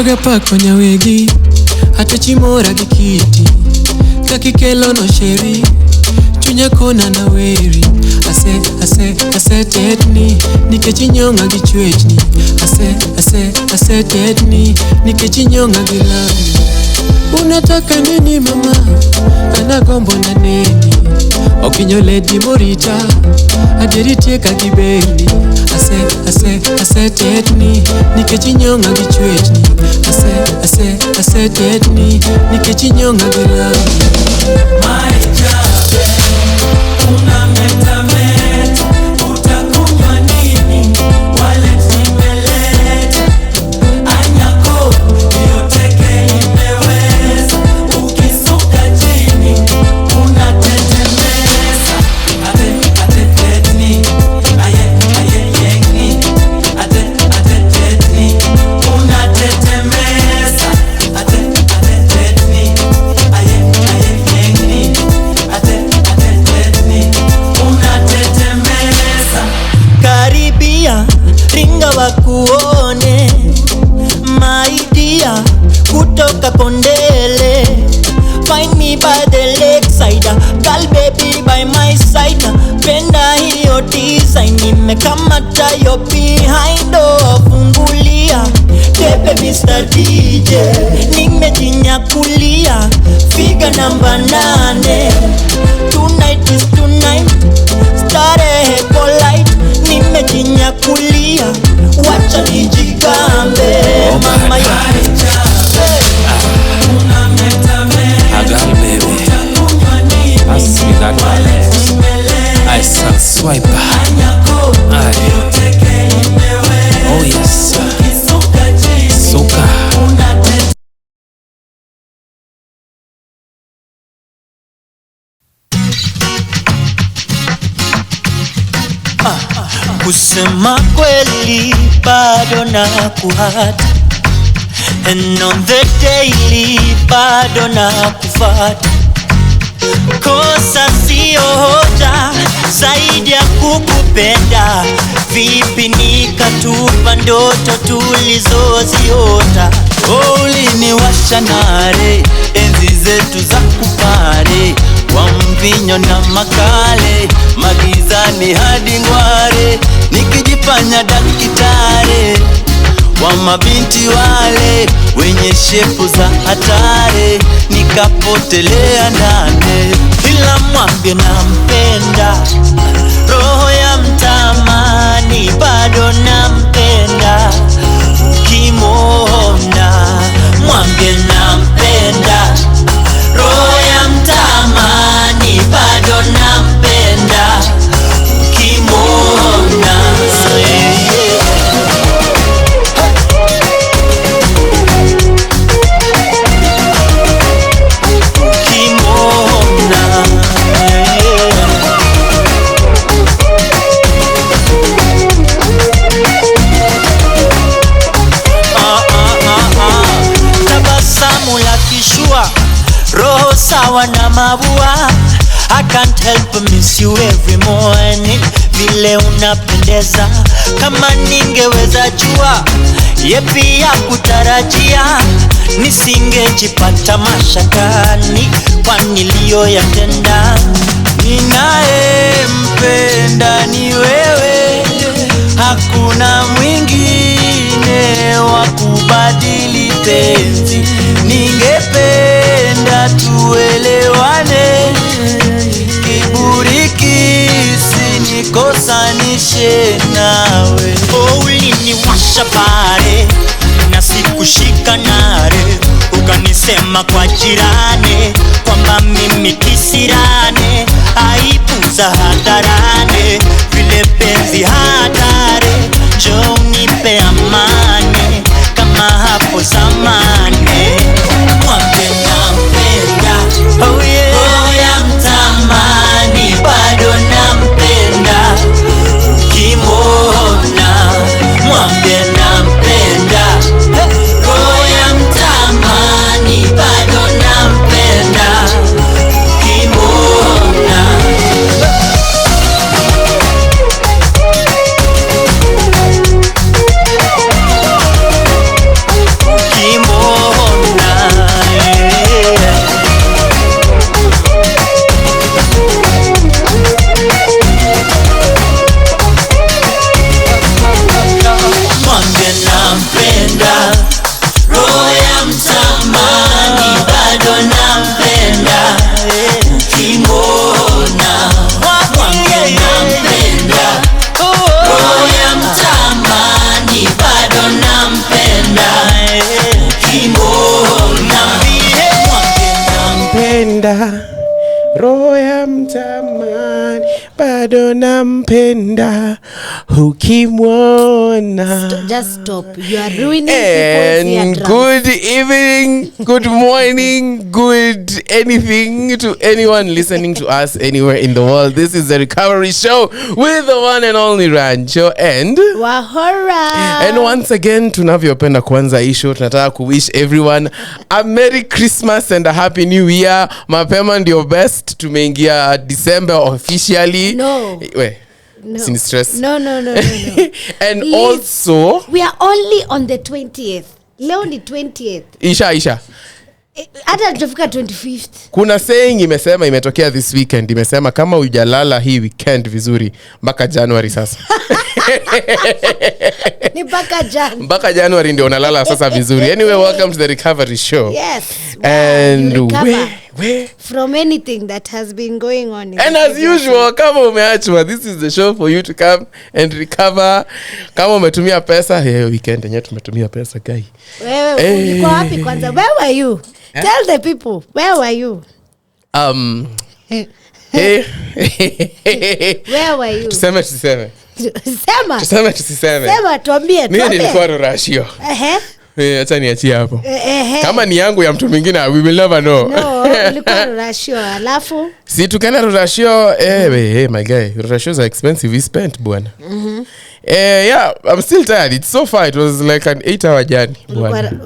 Maga pakonya wegi hata chimora gikiti kakikelo no sheri chunya kona na weri ase tetni nikechinyonga gichwechni ase tetni nikechinyonga gilani. Unataka nini mama anagombo na neni okinyole di morita aderitie kagibeni ase tetni nikechinyonga gichwechni ase tetni nikechinyonga gilani. My job una metamet utakunywa nini wale timelet anyako yoteke imeweza ukisuka chini unatetemesa ate tetni aye yengi ate tetni unatetemesa ate tetni aye yengi ate tetni unatetemesa. Karibia ringa wakuone my dear kutoka Kondele. Find me by the lakeside, girl baby by my side. Penda hiyo design nimekamata yo behind. Fungulia tepe Mr. DJ nimejinyakulia figa namba 8. Tonight is tonight, starehe polite nimejinyakulia wacha nijigambe mama ya una metamet utakunywa nini wale timelet I shall swipe. anyako yoteke imeweza Oh yes. ukisuka chini Soka. unatetemesa. kusema kweli bado na kuhata, and on the daily bado na kufata. Kosa sio hoja zaidi ya kukupenda, vipi nikatupa ndoto tulizoziota. Uliniwasha nare enzi zetu za kupare, kwa mvinyo na makale, magizani hadi ngware, nikijifanya dakitare wa mabinti wale wenye shepu za hatari, nikapotelea ndani. Ila mwambie nampenda, roho ya mtamani bado nampenda. Ukimwona mwambie nampenda, roho ya mtamani bado nampenda. Ukimwona tabasamu la kishua, roho sawa na mabua. I can't help but miss you every morning, vile unapendeza. Kama ningeweza jua yepi ya kutarajia, nisingejipata mashakani kwa niliyoyatenda. Ninayempenda ni wewe, hakuna mwingine wa kubadili penzi. Ningependa tuelewane, kiburi kisinikosanishe nawe. Uliniwasha pale na sikushika nare, ukanisema kwa jirani kwamba mimi kisirane. Aibu za hadharani, vile penzi hatari. Njoo unipe amani kama hapo zamani. Mwambie nampenda, oh yeah, roho ya mtamani bado nampenda. Ukimwona mwambie nampenda, roho ya mtamani bado nampenda. roho ya mtamani bado nampenda ukimwona. Just stop. You are ruining people's eardrums. Good evening, good morning, good anything to anyone listening to us anywhere in the world. This is the Recovery Show with the one and only Rancho and Wahora. And once again, tunavyopenda kwanza hii show, tunataka kuwish everyone a Merry Christmas and a Happy New Year. Mapema ndio best. Tumeingia December officially. No. No. Sin stress. No. And Please, also we are only on the 20th. Leo ni 20th. Isha. Hata tutafika 25th. Kuna saying imesema imetokea this weekend. Imesema kama hujalala hii weekend vizuri mpaka January sasa. Ni mpaka January ndio unalala sasa vizuri. Anyway, welcome to the Recovery Show. Yes. Wow, and where from anything that has been going on. And as usual, kama umeachwa, this is the show for you to come and recover. Kama umetumia pesa, weekend yenyewe tumetumia pesa guy. Wewe ulikuwa wapi kwanza? Where were you? Tell the people, where were you? Where were you? Tuseme. Sema tuambie. Mimi nilikuwa Rorashio. Acha niachie hapo. Kama ni yangu ya mtu mwingine, we will never know. No, ulikuwa Rorashio alafu si tukaenda Rorashio. My guy, Rorashios are expensive. We spent bwana. Yeah, I'm still tired. It's so far. It was like an 8-hour journey.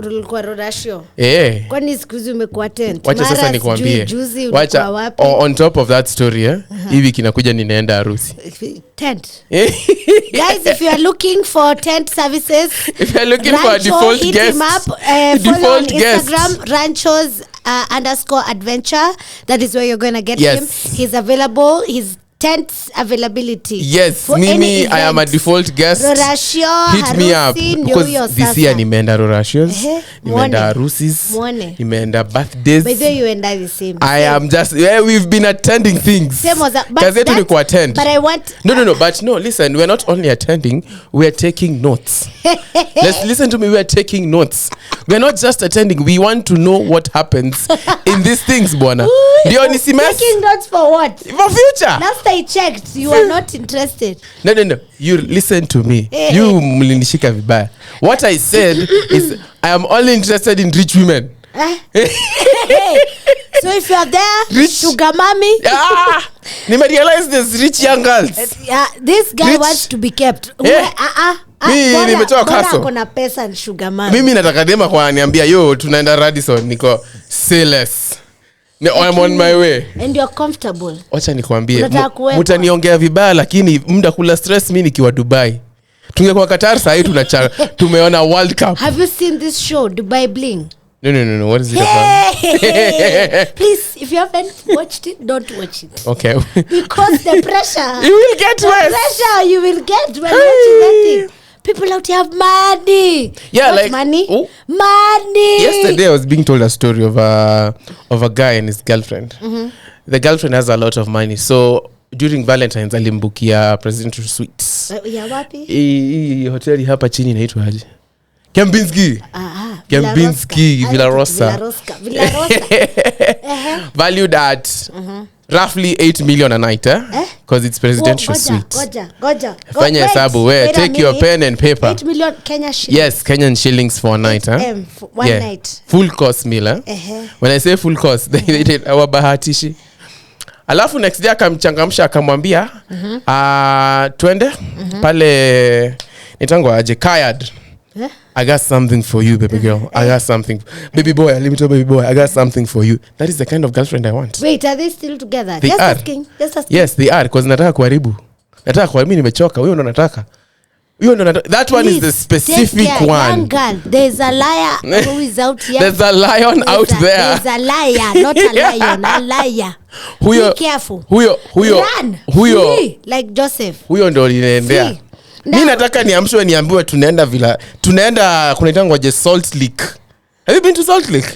Ulikuwa Rorashio. Kwani siku hizi umekuwa tent? Wacha sasa nikwambie. Juzi ulikuwa wapi? On top of that story, hivi kinakuja ninaenda harusi. Tent. Guys, if you are looking for tent services, if you are looking for a default hit guest, him up, follow on Instagram, Ranchos _adventure. That is where you're going to get him. He's available. He's tent availability. Yes, Mimi, I am a default guest. Rorashio, hit me up because this year nimeenda Rorashios, nimeenda harusis, nimeenda birthdays. By the way, you and I the same. I am just we've been attending things. Same was that, but listen, we're not only attending, we're taking notes. Let's listen to me. We're taking notes. We're not just attending. We want to know what happens in these things, bwana. Taking notes for what? For future. Last I checked, you are not interested. No. You listen to me. You mlinishika vibaya. What I said is I am only interested in rich women. So if you are there, rich sugar mommy. Nime realize there's rich young girls. This guy wants to be kept. Mimi nimetoka kaso. Kuna pesa and sugar mommy. Mimi nataka dema kwa niambia tunaenda Radisson niko seless. I'm on my way. And you're comfortable. Wacha nikwambie. Mtaniongea vibaya lakini muda kula stress mimi nikiwa Dubai. Tungekuwa Qatar sasa tumeona World Cup. Have you seen this show Dubai Bling? No. What is it about? Please, if you haven't watched it, don't watch it. Okay. Because the pressure. You will get worse. The pressure you will get when watching that thing. People out here have money. Yeah, what money? Money. Yesterday I was being told a story of a guy and his girlfriend. The girlfriend has a lot of money. So during Valentine's alimbukia presidential suites. Ya wapi? Hoteli hapa chini inaitwa aje? Kempinski. Villa Rosa. Valued at roughly 8 million a night, because it's presidential suite. Goja. Fanya hesabu, take your pen and paper. 8 million Kenya shillings. Yes, Kenyan shillings for a night, one night. Full course meal, When I say full course, they wabahatishi. Alafu next day akamchangamsha akamwambia, twende pale nitango aje Kayad. I got something for you, baby girl. I got something. Baby boy, let me tell baby boy, I got something for you. That is the kind of girlfriend I want. Wait, are they still together? They just are. Asking. Yes, they are, because nataka kuharibu. Mimi nimechoka. Huyo ndo nataka. That one is the specific one. Young girl, there's a liar who is out here. There's a lion out there. There's a liar, not a lion, a liar. Be careful. Run. Flee, like Joseph. Huyo ndo linaendea. Mimi nataka niambiwe tunaenda kunaitangwa je Salt Lake. Have you been to Salt Lake?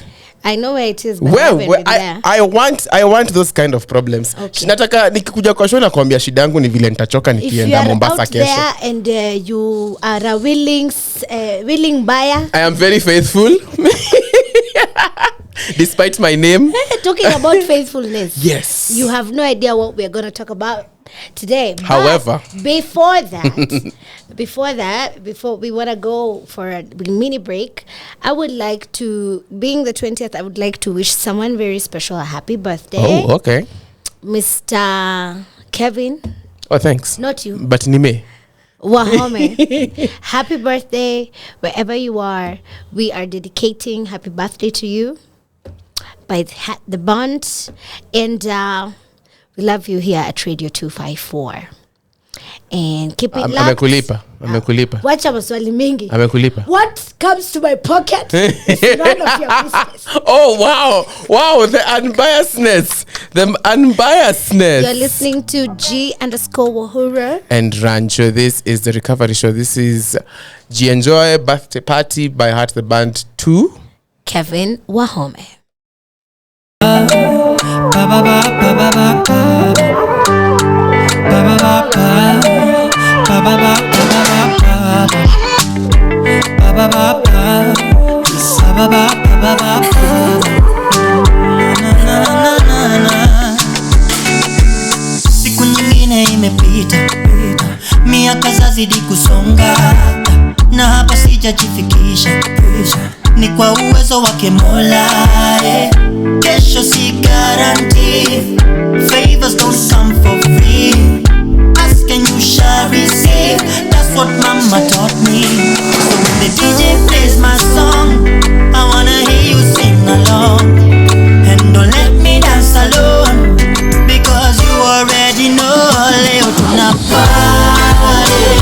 I know where it is, but I want those kind of problems. Okay. Nataka nikikuja kwa show na kuambia shida yangu ni vile nitachoka nikienda Mombasa kesho. If you are out there and you are a willing buyer, I am very faithful. despite my name. Talking about faithfulness. Yes. You have no idea what we're going to talk about today. However, before we want to go for a mini break, I would like to, being the 20th, I would like to wish someone very special a happy birthday. Oh, okay. Mr. Kevin. Oh, thanks. Not you. But Nime. Wahome. Happy birthday wherever you are. We are dedicating happy birthday to you by the bond, and we love you here at Radio 254. And keep it locked. Amekulipa. Wacha maswali mingi. Amekulipa. What comes to my pocket is none of your business. Oh, wow, the unbiasedness. You're listening to G_Wahura and Rancho. This is the recovery show. This is G Enjoy Birthday Party by Heart the Band 2. Kevin Wahome. Siku nyingine imepita, miaka zazidi kusonga, na hapa sijajifikisha, ni kwa uwezo wake Mola. Kesho si guarantee, favors don't come for free. Ask and you shall receive, that's what mama taught me. So when the DJ plays my song, I wanna hear you sing along. And don't let me dance alone, because you already know. Leo tunapare,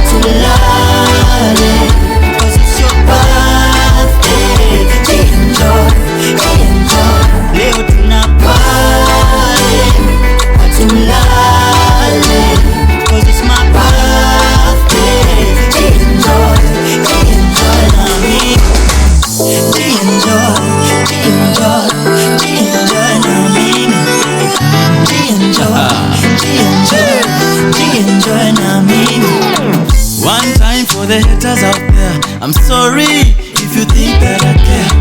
tulale, because it's your birthday. Enjoy. Leo tunapare, tulale, because it's my birthday. Enjoy na mimi. Enjoy na mimi. Enjoy na mimi. One time for the haters out there, I'm sorry if you think that I care.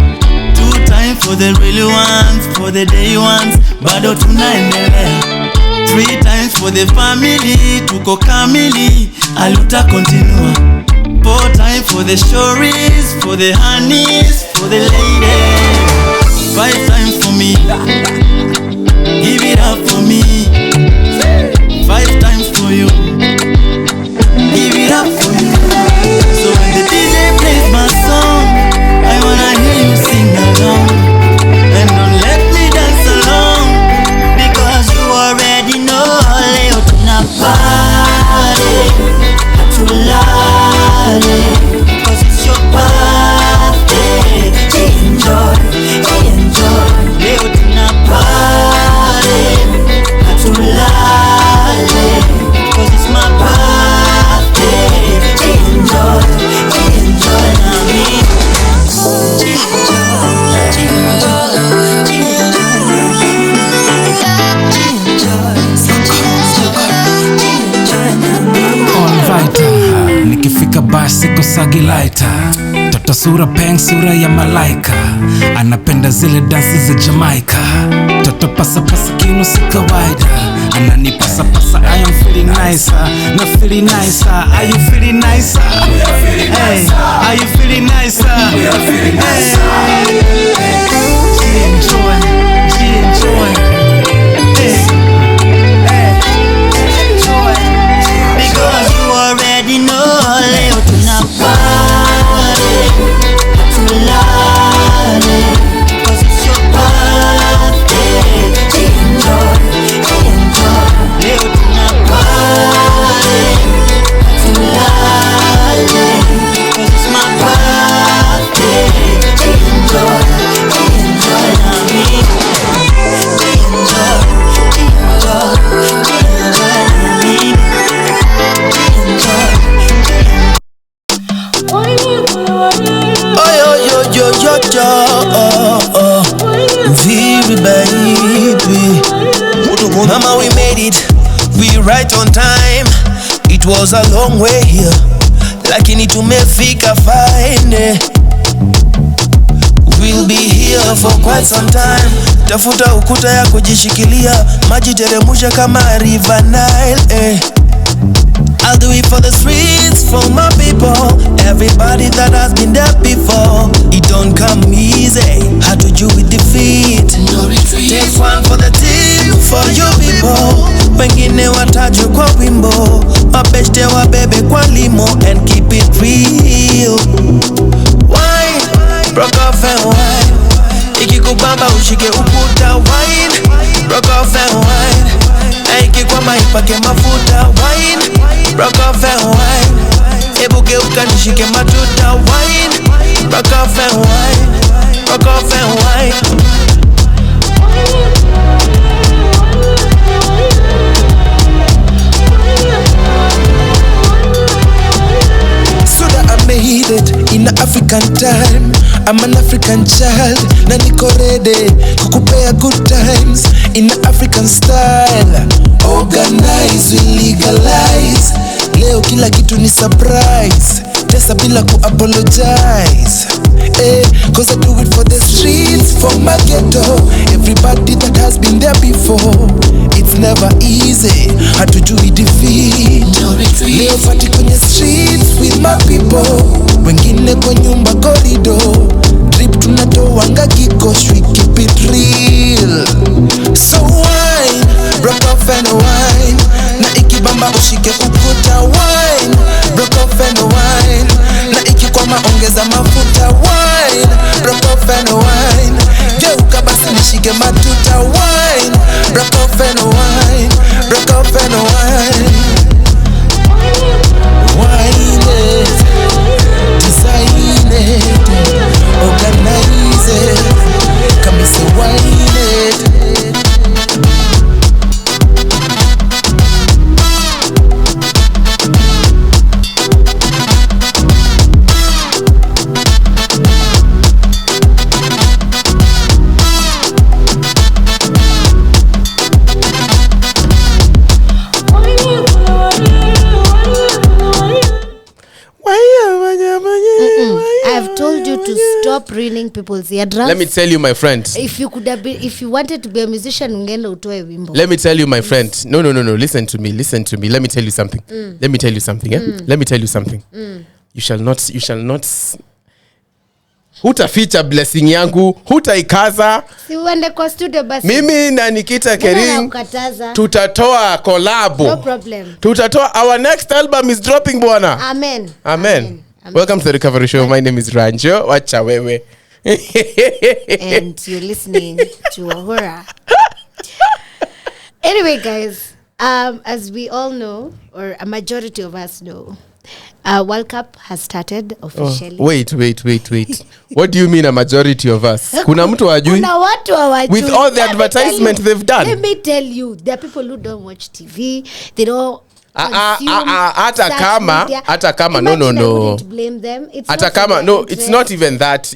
Two time for the really ones, for the day ones, bado tunaendelea. Three times for the family, tuko kamili, aluta continua. Four time for the stories, for the honeys, for the ladies. Five times for me, give it up for me. 5 times for you, give it up for you. So when the DJ plays my song, I wanna hear you sing along. And don't let me dance along, because you already know. Leo tunapare, tulale, because it's your birthday. Enjoy. Leo tunapare, tulale, because it's my birthday. Enjoy na mimi. Nikifika basi kosagi laita, toto sura peng, sura ya malaika, anapenda zile dansi za Jamaica. Toto pasa kinu si kawaida, anani pasa I am feeling nicer, na feeling nicer. Are you feeling nicer? Hey, are you feeling nicer? We are feeling nicer. Enjoy. Because you already know. Leo tunapare, tulale, because it's your birthday. Enjoy. Leo tunapare, tulale, because it's my birthday. Enjoy na mimi. Enjoy na mimi. Vivi baby, mama, we made it, we right on time. It was a long way here, lakini tumefika fine. We we'll be here for quite some time. Tafuta ukuta ya kujishikilia, maji teremusha kama River Nile, eh. I'll do it for the streets, for my people, everybody that has been there before. It don't come easy, how to do with defeat. No retreat. Take one for the team, for you people. Wengine watajwe kwa wimbo, mabeshte wabebe kwa limo, and keep it real. Wine, broke off and wine. Ikikubamba ushike ukuta, wine, broke off and wine. Ikikwama ipake mafuta, wine, broke off and wine. Ebugeuka nishike matuta, wine, broke off and wine, broke off and wine. So that I made it in African time. I'm an African child, na niko ready kukupea good times in African style. Organize, we legalize. Leo kila kitu ni surprise. Tesa bila ku-apologize. Cause I do it for the streets, for my ghetto. Everybody that has been there before. It's never easy, hard to do it defeat. Leo party kwenye streets with my people. Wengine kwa nyumba corridor. Drip tunatoanga kikosh, we keep it real. So wine, broke off and wine. Na ikibamba ushike ukuta, wine, broke off and wine. Na ikikwama ongeza mafuta, wine, broke off and wine. Geuka basi nishike matuta, wine, broke off and wine, broke off and wine. Wine it, design it, organize it, come and say wine it. I've told you to stop ruining people's eardrums. Let me tell you, my friend. If you could have been, if you wanted to be a musician, ungeenda utoe wimbo. Let me tell you, my friend. No. Listen to me. Let me tell you something. Let me tell you something. Let me tell you something. You shall not. Hutaficha blessing yangu, hutaikaza. Si uende kwa studio basi. Mimi na Nikita Kering tutatoa collab. No problem. Tutatoa, our next album is dropping, bwana. Amen. Welcome to the Recovery Show. My name is Ranjo. Wacha wewe. And you're listening to Ahura. Anyway, guys, as we all know, or a majority of us know, World Cup has started officially. Wait. What do you mean a majority of us? Kuna mtu hajui? Kuna watu hawajui. With all the advertisement they've done. Let me tell you, there are people who don't watch TV. They don't hata kama no. Blame them. Hata kama it's not even that.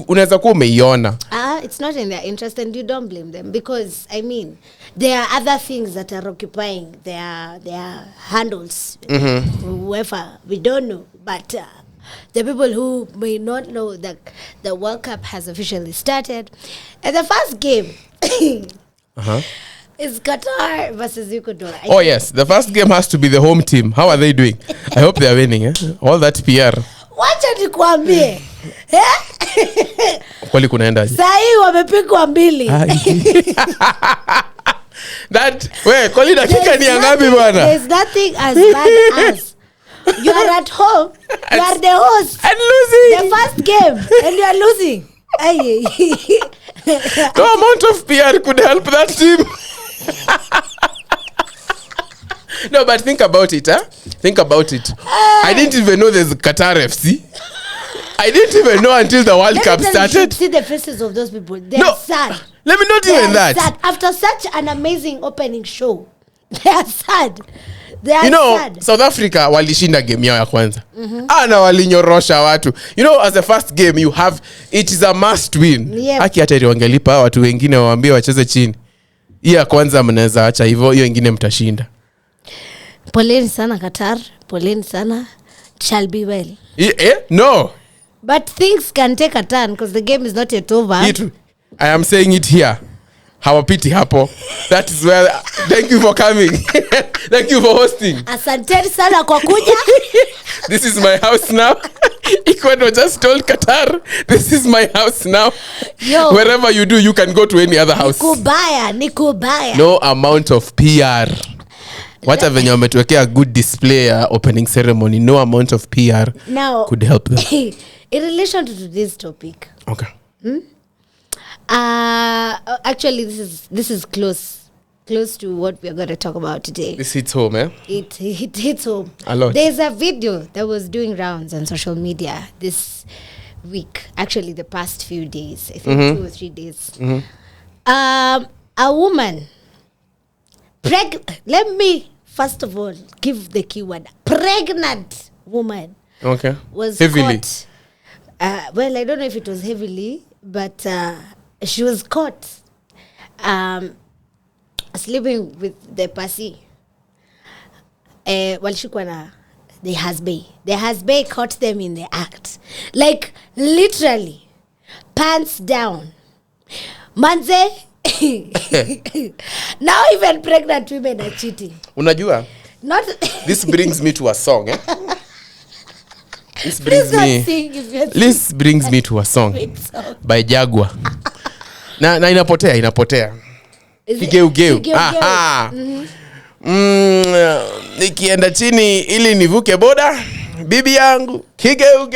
Unaweza kuwa umeiona. It's not in their interest, and you don't blame them, because I mean there are other things that are occupying their handles. Whoever, we don't know, but the people who may not know that the World Cup has officially started, and the first game is Qatar versus Ecuador. Oh yes, the first game has to be the home team. How are they doing? I hope they are winning. All that PR. Wacha nikwambie. Kweli kunaendaje? Sahi wamepigwa 2. That kweli dakika ni ngapi bwana? There's nothing as bad as you are at home, you are the host and losing the first game and you are losing. No amount of PR could help that team. No, but think about it, Think about it. I didn't even know there's Qatar FC. I didn't even know until the World Cup started. See the faces of those people. They are sad. Let me not even that. Sad. After such an amazing opening show, they are sad. They are sad. South Africa walishinda game yao ya kwanza. Na walinyorosha watu. As the first game it is a must win. Haki hata wangelipa watu wengine waambie wacheze chini. Ya kwanza mnaweza acha hivyo, hiyo nyingine mtashinda. Poleni sana Qatar, poleni sana. Shall be well. No. But things can take a turn because the game is not yet over. I am saying it here. Hawapiti hapo. That is where. Thank you for coming. Thank you for hosting. Asanteni sana kwa kuja. This is my house now. Ecuador just told Qatar, this is my house now. Yo. Wherever you do, you can go to any other house. Nikubaya. No amount of PR. Wacha venye wametuwekea good display opening ceremony. No amount of PR now, could help them. In relation to this topic. Okay. Actually, this is close to what we are going to talk about today. This hits home, eh? It hits home a lot. There's a video that was doing rounds on social media this week, actually the past few days, I think 2 or 3 days. A woman let me first of all give the keyword pregnant woman. Okay. Was heavily caught, well, I don't know if it was heavily, but she was caught sleeping with the pasi. Walishikwa na the husband. The husband caught them in the act. Like literally pants down. Manze. Now even pregnant women are cheating. Unajua? Not this brings me to a song, eh? This brings me to a song by Jaguar. Na inapotea. Kigeu. Aha. Nikienda chini ili nivuke boda, bibi yangu kigeu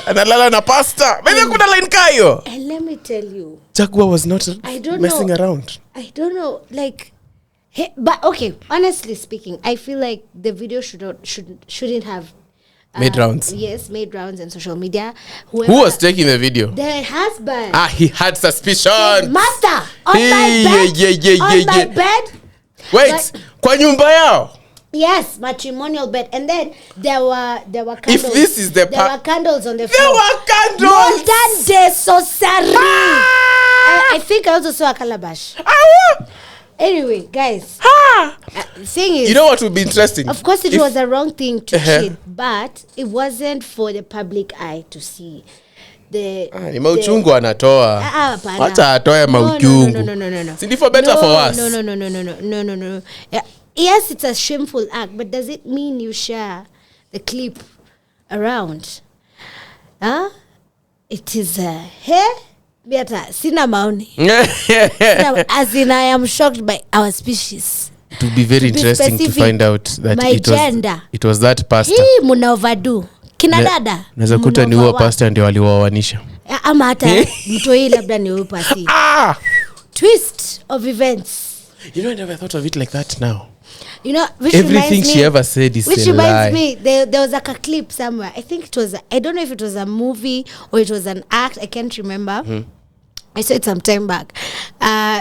analala na pasta. Bebe kuna line kayo. And let me tell you, Jaguar was not messing around. I don't know, like, but okay, honestly speaking, I feel like the video shouldn't have made rounds. Yes, made rounds on social media. Who was taking the video? The husband. He had suspicion. Master, on my bed. Wait, kwa nyumba yao? Yes, matrimonial bed. And then there were candles. If this is the there were candles on the floor. There were candles. Modern day sorcery. I think I also saw a calabash. Anyway, guys. The thing is, you know what would be interesting? Of course, it was a wrong thing to cheat, but it wasn't for the public eye to see. Ni mauchungu anatoa. Wacha atoe mauchungu. No. See, for better for us. No. Yes, it's a shameful act, but does it mean you share the clip around? It is Beata, sina maoni. As in, I am shocked by our species. It would be very interesting to find out that it was that pastor. Hii muna overdo. Kina dada. Naweza kuta ni huo pastor ndio aliwawanisha. Ama hata mtu hii labda ni huo pasi. Twist of events. You know, I never thought of it like that now. You know, everything she ever said is a lie. Which reminds me, there was like a clip somewhere. I think it was, I don't know if it was a movie or it was an act. I can't remember. I saw it some time back.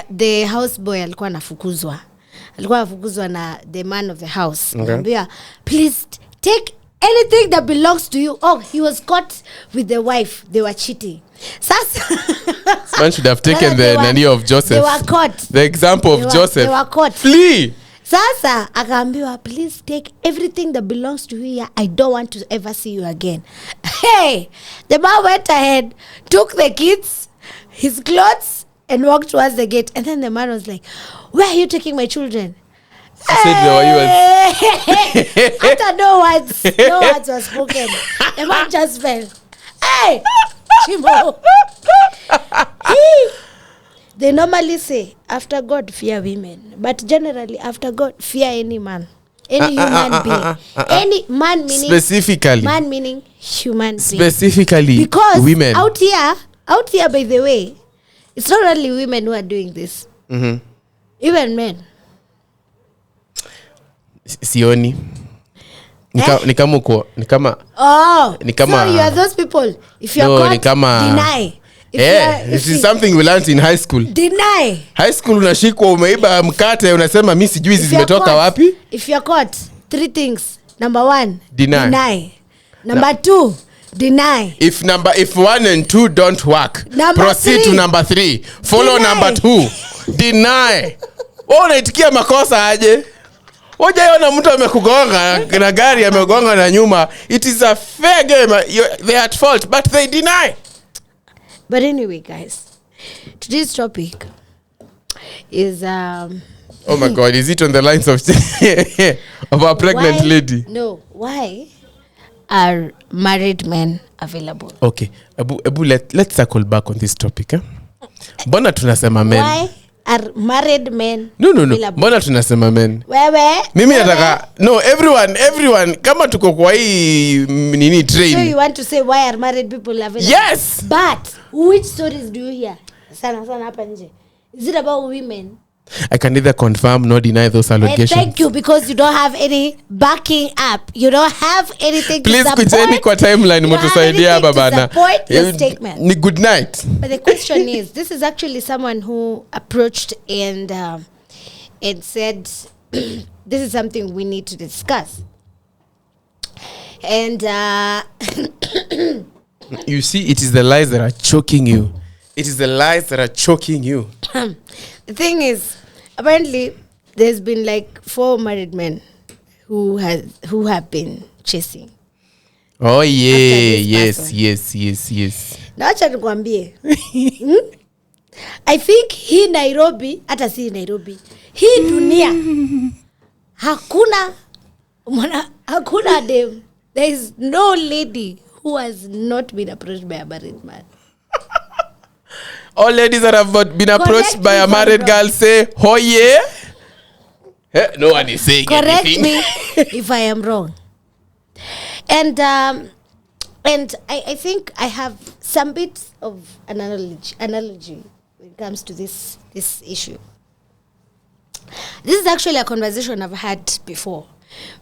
The houseboy alikuwa anafukuzwa na the man of the house. Okay. Please take anything that belongs to you. Oh, he was caught with the wife. They were cheating. This man should have taken the nanny of Joseph. They were caught. The example of Joseph. They were caught. Flee. Sasa akaambiwa, please take everything that belongs to you here. I don't want to ever see you again. Hey, the man went ahead, took the kids, his clothes, and walked towards the gate. And then the man was like, where are you taking my children? He said, where were you? After no words were spoken. The man just fell. Hey, Chimo. They normally say, after God, fear women. But generally, after God, fear any man. Any human being. Any man meaning... Specifically. Man meaning human being. Specifically, because women. Out here, by the way, it's not only women who are doing this. Even men. Sioni. Ni kama so you are those people. If you are caught, deny. This is something we learned in high school. Deny. High school unashikwa umeiba mkate unasema mimi sijui hizi zimetoka wapi. If you are caught, 3 things. Number 1, deny. Number 2, deny. If 1 and 2 don't work, proceed to number 3. Follow number 2. Deny. Unaitikia makosa aje? Wajaona mtu amekugonga na gari amegonga na nyuma. It is a fair game. They are at fault, but they deny. But anyway, guys, today's topic is oh my God, is it on the lines of of a pregnant lady? No, why are married men available? Okay, Abu, let's circle back on this topic. Mbona tunasema men? Why are married men available? Mbona tunasema men? Wewe? Mimi nataka no, everyone kama tuko kwa hii nini train. So you want to say why are married people available? Yes. But which stories do you hear? Sana hapa nje. Is it about women? I can neither confirm nor deny those allegations. Thank you, because you don't have any backing up. You don't have anything Please to support. Please kujeni kwa timeline mtusaidia hapa bana. Support your statement. Ni good night. But the question is, this is actually someone who approached and said this is something we need to discuss. And you see, it is the lies that are choking you. It is the lies that are choking you. The thing is, apparently, there's been like 4 married men who have been chasing. Oh yeah, yes. Na acha nikwambie. I think hii Nairobi, hata si Nairobi, hii dunia hakuna dem. There is no lady who has not been approached by a married man. All ladies that have been approached by a married girl say, oh yeah. No one is saying Correct anything. me if I am wrong. And I think I have some bits of analogy when it comes to this issue. This is actually a conversation I've had before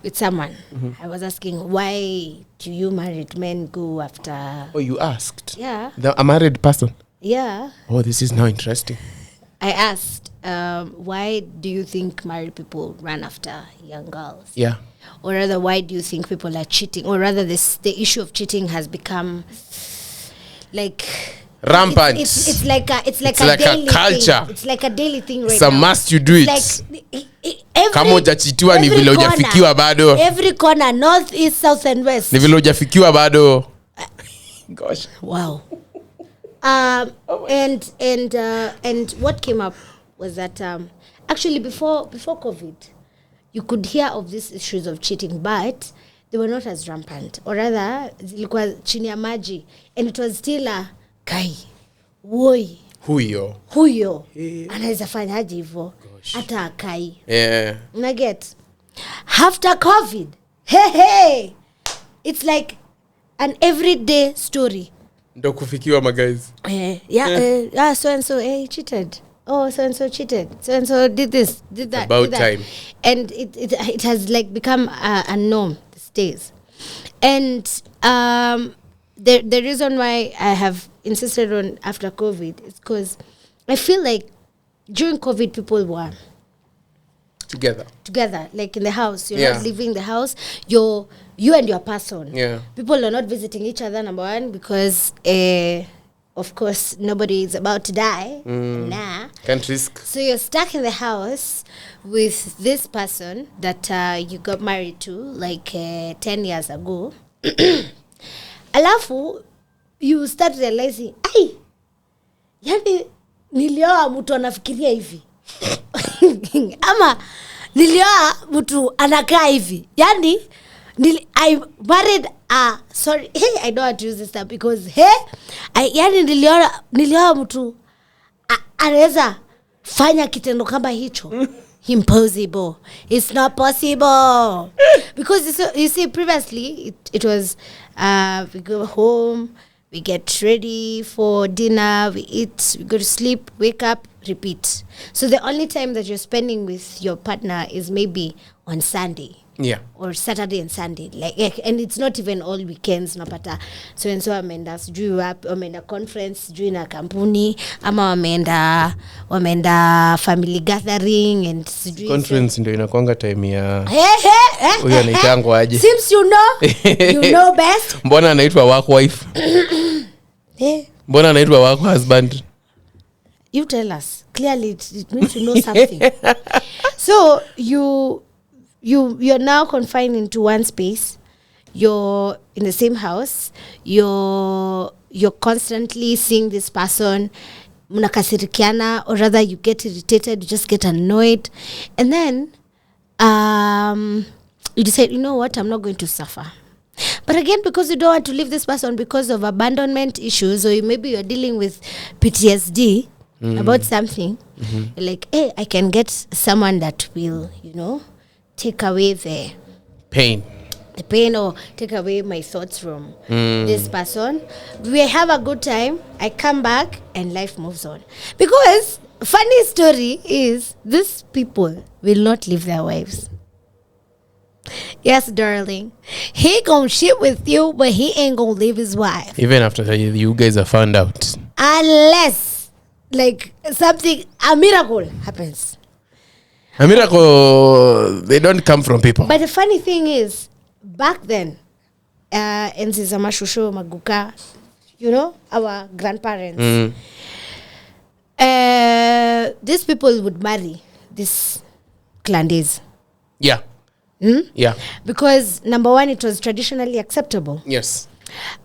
with someone. Mm-hmm. I was asking, why do you married men go after... Oh, you asked? Yeah. A married person? Yeah. Oh, this is now interesting. I asked, why do you think married people run after young girls? Yeah. Or rather, why do you think people are cheating? Or rather, the issue of cheating has become like rampant. It's like a daily culture. Thing. It's like a daily thing right now. Must you do it. Like kama hujachitiwa ni vile hujafikiwa bado. Every corner, north, east, south and west. Ni vile hujafikiwa bado. Gosh. Wow. And what came up was that actually before COVID, you could hear of these issues of cheating, but they were not as rampant, or rather zilikuwa chini ya maji, and it was still a kai woi huyo anaweza fanyaje hivyo hata akai. Na get after COVID, hey it's like an everyday story. Ndo kufikiwa my guys. So and so he cheated. Oh, so and so cheated. So and so did this, did that. About time. And it has like become a norm these days. And the reason why I have insisted on after COVID is because I feel like during COVID people were together, like in the house. You're not leaving the house. You and your person. Yeah. People are not visiting each other, number one, because of course nobody is about to die. Nah. Can't risk. So you're stuck in the house with this person that you got married to like 10 years ago. Alafu you start realizing, yani nilioa mtu anafikiria hivi. Ama nilioa mtu anakaa hivi. Yani I married sorry, I don't want to use this stuff because yani nilioa mtu anaweza fanya kitendo kama hicho. Impossible. It's not possible. Because you see previously it was we go home, we get ready for dinner, we eat, we go to sleep, wake up, repeat. So the only time that you're spending with your partner is maybe on Sunday. Yeah. Or Saturday and Sunday. Like and it's not even all weekends napata. So and so wameenda sijui wapi, wameenda conference sijui na kampuni ama wameenda family gathering and sijui conference ndio inakuanga time ya huyo anaitangwa aje. Seems you know best. Mbona anaitwa work wife? Mbona anaitwa work husband? You tell us. Clearly it means to know something. So you're now confined into one space. You're in the same house. You're constantly seeing this person. Mnakasirikiana, or rather you get irritated, you just get annoyed, and then you decide, you know what, I'm not going to suffer. But again, because you don't want to leave this person because of abandonment issues, or maybe you're dealing with PTSD about something, you're like, hey, I can get someone that will, take away the Pain. or take away my thoughts from this person. We have a good time. I come back and life moves on. Because funny story is these people will not leave their wives. Yes, darling. He gonna shit with you, but he ain't gonna leave his wife. Even after you guys are found out. Unless, like, a miracle happens. A miracle, they don't come from people. But the funny thing is, back then, enzi za mashusho, maguka, our grandparents, these people would marry these clandays. Yeah. Yeah. Because, number one, it was traditionally acceptable. Yes.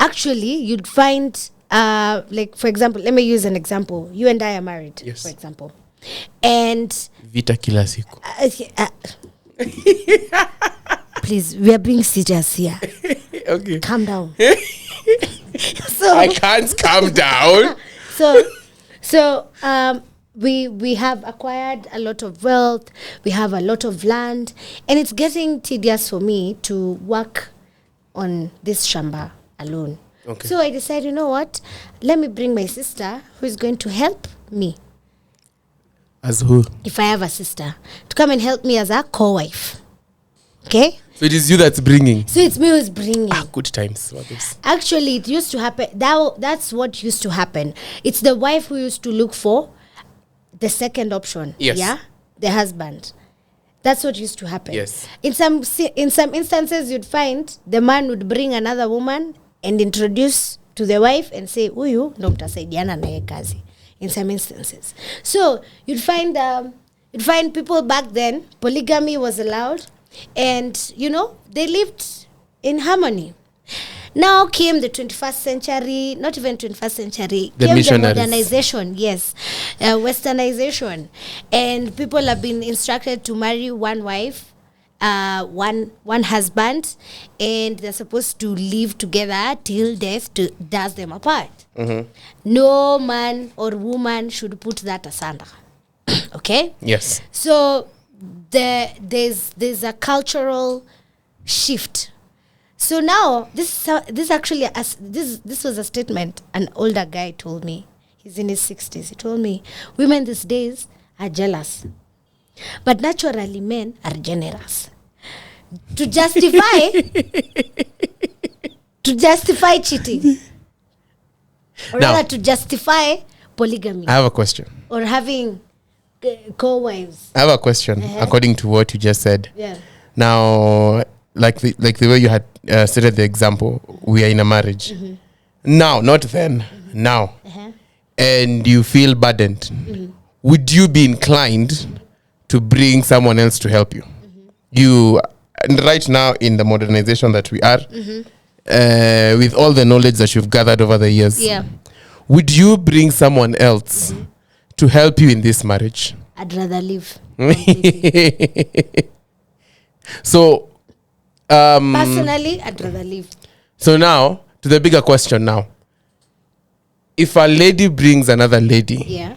Actually, you'd find, like, for example, let me use an example. You and I are married, Yes. for example. And Vita kila siku. please, we are being serious here. Okay. Calm down. So I can't calm down. So we have acquired a lot of wealth. We have a lot of land, and it's getting tedious for me to work on this shamba alone. Okay. So I decided, you know what? Let me bring my sister, who is going to help me. As who? If I have a sister, to come and help me as a co-wife. Okay? So it is you that's bringing. So it's me who's bringing. Good times. What is? Actually, it used to happen. That's what used to happen. It's the wife who used to look for the second option. Yes. Yeah? The husband. That's what used to happen. Yes. In some instances, you'd find the man would bring another woman and introduce to the wife and say, "Huyu ndo mtasaidiana naye kazi." In some instances. So you'd find people back then, polygamy was allowed, and they lived in harmony. Now came the 21st century, not even 21st century, The came missionaries. the modernization, yes, westernization, and people have been instructed to marry one wife, one husband, and they're supposed to live together till death does them apart. No man or woman should put that asunder. Okay? Yes. So there's a cultural shift. So now this actually this was a statement an older guy told me. He's in his 60s. He told me women these days are jealous, but naturally men are generous. To justify cheating, or Now- rather to justify polygamy, I have a question. or having co-wives. I have a question according to what you just said. Yeah. Now, like the way you had stated the example, we are in a marriage. Now, not then, now. And you feel burdened. Would you be inclined to bring someone else to help you? And right now in the modernization that we are, with all the knowledge that you've gathered over the years, Yeah. would you bring someone else to help you in this marriage? I'd rather live. completely. So, Personally, I'd rather live. so now to the bigger question now. If a lady brings another lady, Yeah.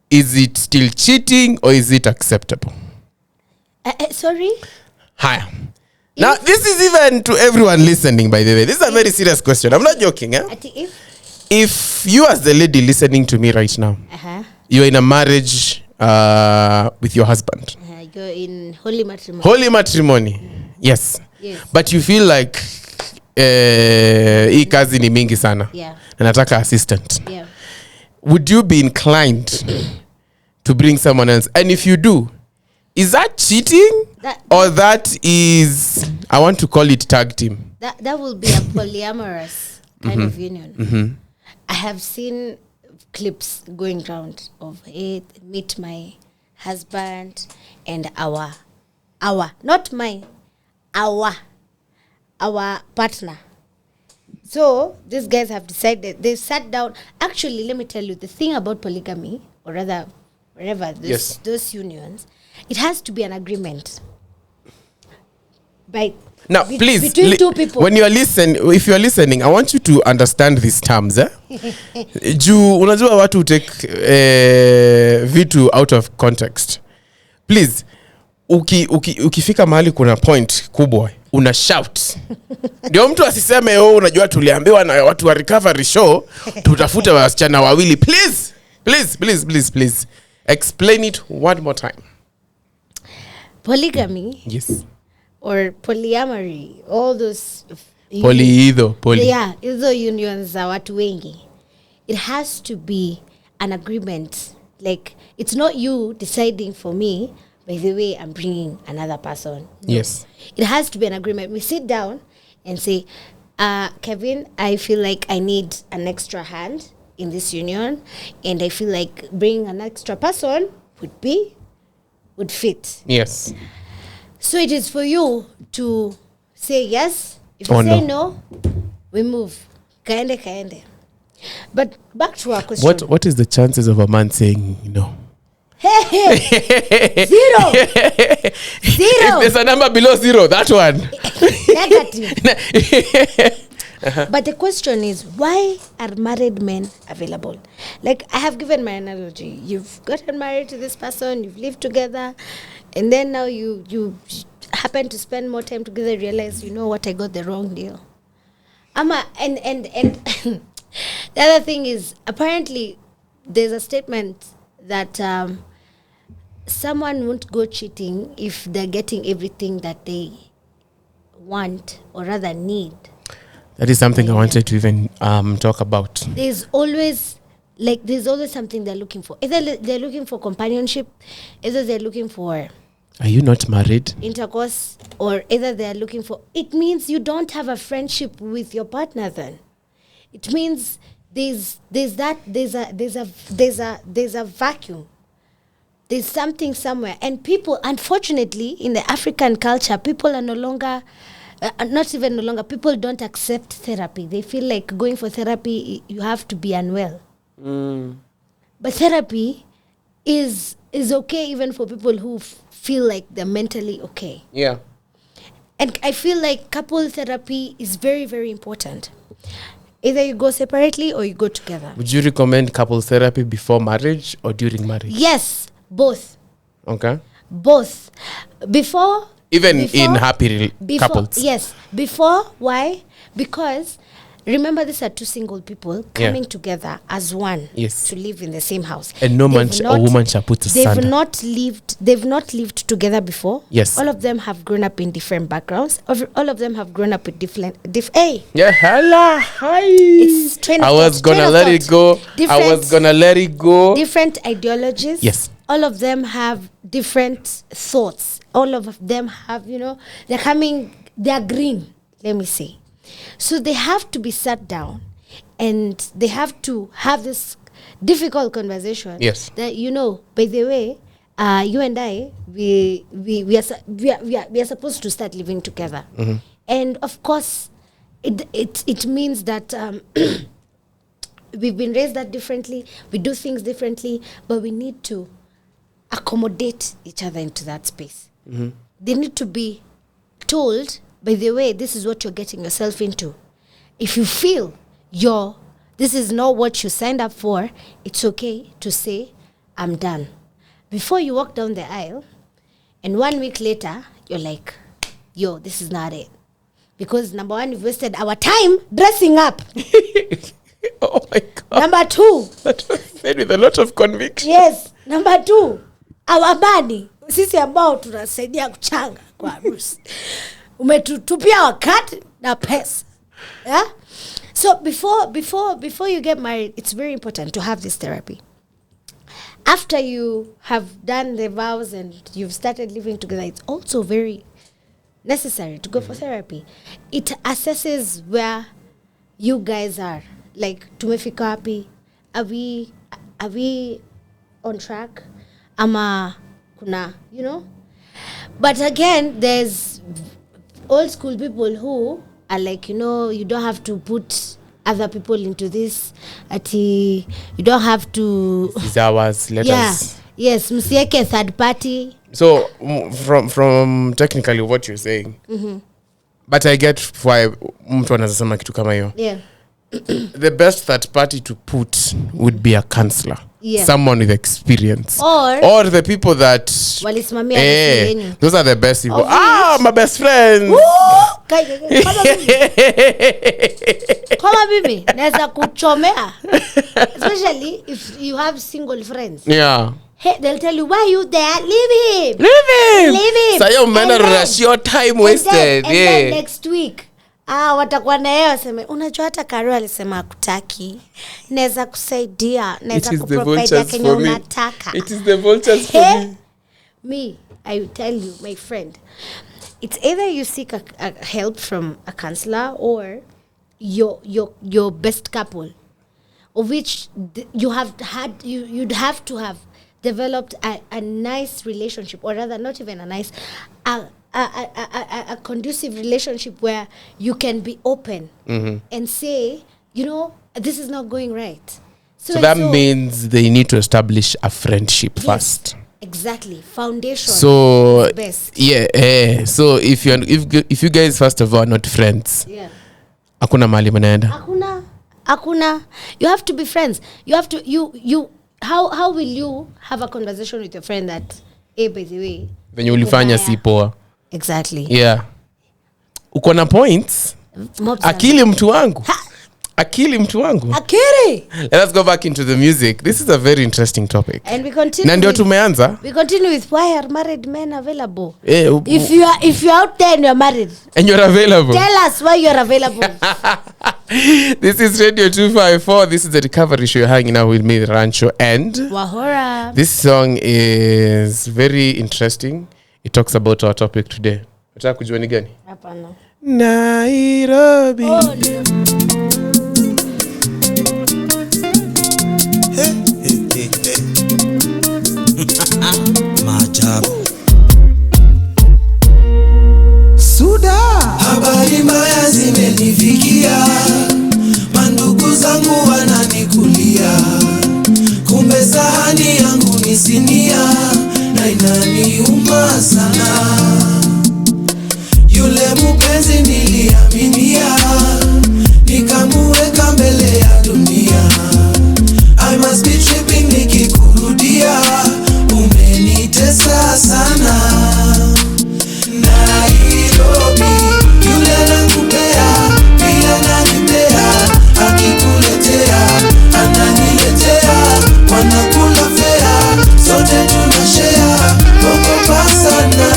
is it still cheating or is it acceptable? Sorry? Hi. Now, this is even to everyone listening, by the way. This is a very serious question. I'm not joking. If? If you as the lady listening to me right now, Uh-huh. you're in a marriage with your husband. You're in holy matrimony. Holy matrimony. Yes. Yes. But you feel like hii kazi ni mingi sana. Yeah. Na nataka assistant. Yeah. Would you be inclined to bring someone else? And if you do, is that cheating? Or that is, I want to call it tag team? That will be a polyamorous kind of union. I have seen clips going around of it, meet my husband and our not mine, our partner. So these guys have decided, they sat down. Actually, let me tell you, the thing about polygamy, or rather, wherever those unions, it has to be an agreement. By now, please, between two people. when you are if you are listening, I want you to understand these terms. Juu unajua watu take vitu out of context. Please, ukifika mahali kuna point kubwa, una shout. Ndio mtu asiseme unajua tuliambiwa na watu wa recovery show tutafute wasichana wawili. Please explain it one more time. Polygamy, yes, or polyamory, all those poly. Yeah, hizo unions za watu wengi. It has to be an agreement. Like, it's not you deciding for me, by the way, I'm bringing another person. No. Yes. It has to be an agreement. We sit down and say, Kevin, I feel like I need an extra hand in this union, and I feel like bringing an extra person would fit. Yes. So it is for you to say yes. If you say no, we move. Kaende. But back to our question. What is the chances of a man saying no? Hey. 0. If there's a number below 0, that one. Negative. But the question is, why are married men available? Like, I have given my analogy. You've gotten married to this person, you've lived together, and then now you happen to spend more time together, realize, you know what, I got the wrong deal. And the other thing is, apparently, there's a statement that someone won't go cheating if they're getting everything that they want, or rather need. That is something I wanted to even talk about. There's always something they're looking for. Either they're looking for companionship, either they're looking for... Are you not married? Intercourse, or either they're looking for... It means you don't have a friendship with your partner then. It means there's a vacuum. There's something somewhere. And people, unfortunately, in the African culture, people are no longer... people don't accept therapy. They feel like going for therapy, you have to be unwell. But therapy is okay even for people who feel like they're mentally okay. Yeah. And I feel like couple therapy is very, very important. Either you go separately or you go together. Would you recommend couple therapy before marriage or during marriage? Yes, both. Okay. Both. Before... Even in happy couples. Yes. Before, why? Because remember, these are two single people coming together as one to live in the same house. And no man or woman shall put asunder. They've not lived together before. Yes. All of them have grown up in different backgrounds. All of them have grown up with different. Yeah, hello, hi. It's train of I was gonna let it go. Different ideologies. Yes. All of them have different thoughts. All of them have, they're green, let me say. So they have to be sat down, and they have to have this difficult conversation. Yes. That, by the way, you and I, we are supposed to start living together. Mm-hmm. And of course, it means that we've been raised that differently, we do things differently, but we need to accommodate each other into that space. Mm-hmm. They need to be told, by the way, this is what you're getting yourself into. If you feel this is not what you signed up for, it's okay to say, I'm done. Before you walk down the aisle, and 1 week later, you're like, this is not it. Because number one, you've wasted our time dressing up. Oh my God. Number two. That was said with a lot of conviction. Yes. Number two, our money. Sisi ambao tunasaidia kuchanga kwa harusi. Umetutupia wakati na pesa. Yeah? So before you get married, it's very important to have this therapy. After you have done the vows and you've started living together, it's also very necessary to go for therapy. It assesses where you guys are. Like, tumefika wapi? Are we on track? Ama kuna, But again, there's old school people who are like, you don't have to put other people into this. You don't have to. It's ours. Let us. Yes, msieke third party. So from technically what you're saying, but I get why mtu anasema kitu kama hiyo. Yeah. The best third party to put would be a counselor. Yeah. Someone with experience. Or the people that walisimamia those are the best people. My best friends. Kama bibi naweza kuchomea, especially if you have single friends. Yeah. Hey, they'll tell you, why you there? Leave him. So you mena rush your time wasted. And then next week watakuwa na yeye waseme, unajua hata Karo alisema hakutaki, naweza kusaidia, naweza kuprovide Kenya unataka. It is the vultures for me. Me, I will tell you, my friend, it's either you seek a help from a counselor or your best couple, of which you'd have to have developed a nice relationship, or rather not even a nice, a conducive relationship where you can be open and say, this is not going right. So that means they need to establish a friendship first. Exactly. Foundation. So is best. Yeah. So if you guys first of all are not friends, hakuna mahali mnaenda. Hakuna. You have to be friends. You have to you how will you have a conversation with your friend that, hey, by the way, venye ulifanya si poa. Exactly. Yeah. Uko na points. Akili mtu wangu. Akili. Let's go back into the music. This is a very interesting topic. And we continue. Ndio tumeanza. We continue with why are married men available? If you're out there and you're married and you're available, tell us why you're available. This is Radio 254. This is the Recovery Show. You're hanging out with me, Rancho, and Wahora. This song is very interesting. It talks about our topic today. Unataka kujua ni gani? Hapana. Nairobi. Oh, no. Maajabu. Suda. Habari mbaya zimenifikia, mandugu zangu wananikulia, kumbe sahani yangu ni sinia na inaniuma sana. Yule mpenzi niliaminia, nikamuweka mbele ya dunia. I must be tripping nikikurudia, umenitesa sana. Nairobi, yule anakupea, bila ananipea, akikuletea, ananiletea, wanakula fea, sote tunashare, ogopa sana.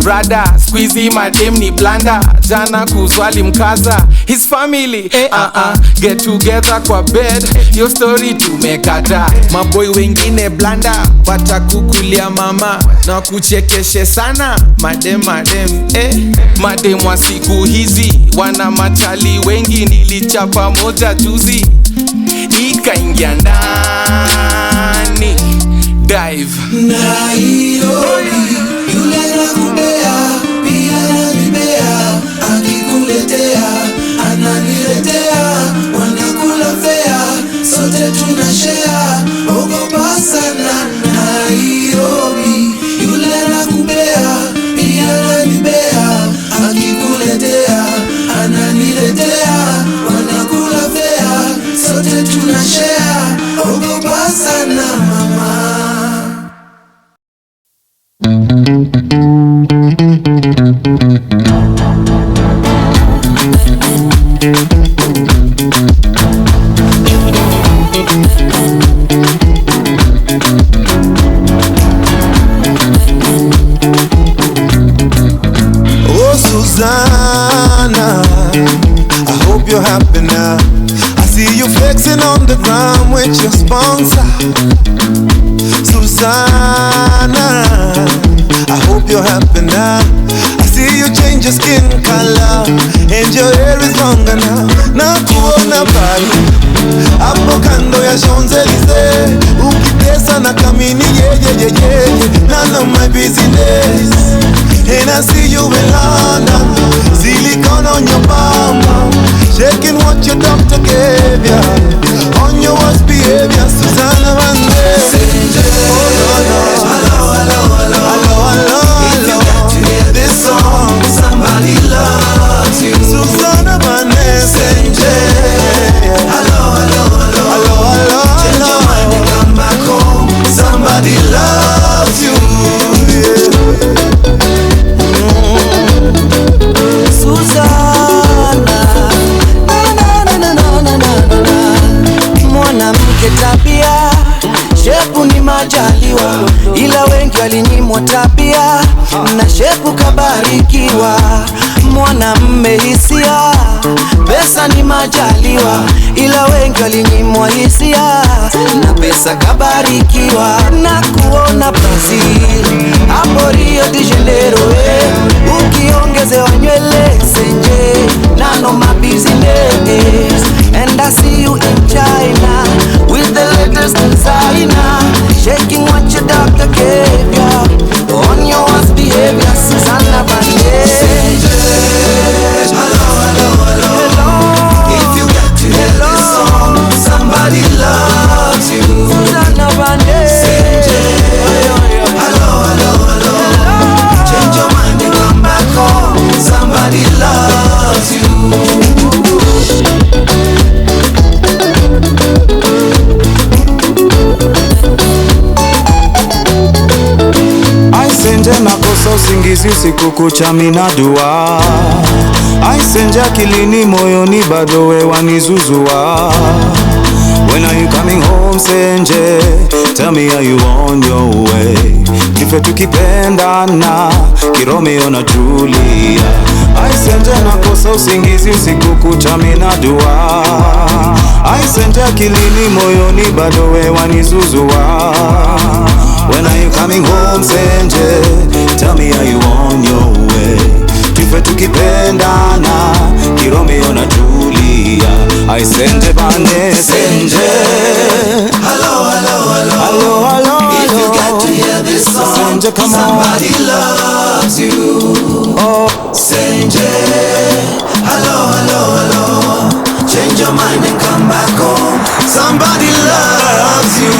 Rada squeezy madem ni blanda. Jana kuzwali mkaza his family get together kwa bed. Your story tumekata. Maboy wengine blanda watakukulia mama na kuchekeshe sana. Madem madem wa siku hizi wana machali wengi. Nilichapa moja juzi ikaingia ndani dive Nairobi, yule nakubea, pia nanibea, akikuletea, ananiletea, wanakula fea, sote tunashare, ogopa sana. Nairobi, yule nakubea, pia nanibea, akikuletea, ananiletea, wanakula fea, sote tunashare, ogopa sana mama. Oh Susanna, I hope you're happy now. I see you flexing on the ground with your sponsor. Susanna, I hope you're happy now. I see you change your skin color and your hair is longer now. Na kuona pale hapo kando ya Champs-Elysees, ukitesa na kamini none of my business. And I see you in London, silicone on your bum, shaking what your doctor gave ya, on your worst behavior, Susanna Banderas. Hello, hello, hello, hello, hello. If you got to hear this song, somebody loves you. Susanna Banderas. Hello, hello, hello, hello, hello. Change your mind and come back home. Somebody loves you. Susanna, mwanamke tabia, shepu ni majaliwa, ila wengi walinyimwa tabia, na shepu kabarikiwa. Mwanamme hisia, pesa ni majaliwa, ila wengi walinyimwa hisia, na pesa kabarikiwa. Na kuona Brazil, hapo Rio de Janeiro, ukiongezewa nywele senje, none of my business. And I see you in China, with the latest designer, shaking what your doctor gave ya, on your worst behavior, Susanna Banderas. Hello, hello, hello, hello. If you got to hear this song, somebody loves you. Susanna Banderas. Hello, hello, hello. Change your mind and come back home. Somebody loves you. Aisenje nakosa usingizi usiku kucha mina dua. Aisenje akilini moyoni bado we wanizuzua. When are you coming home Senje? Tell me are you on your way? Kife tukipendana Kiromeo na Julia. Aisenje nakosa usingizi usiku kucha mina dua. Aisenje akilini moyoni bado we wanizuzua. When are you coming home Senje? Tell me are you on your way? Tufe tukipendana Kiromeo na Julia. Aisenje bane Senje. Hello, hello, hello. Hello, hello, hello. If you got to hear this song, Senje, come on. somebody loves you. Oh Senje. Hello, hello, hello. Change your mind and come back home. Somebody loves you.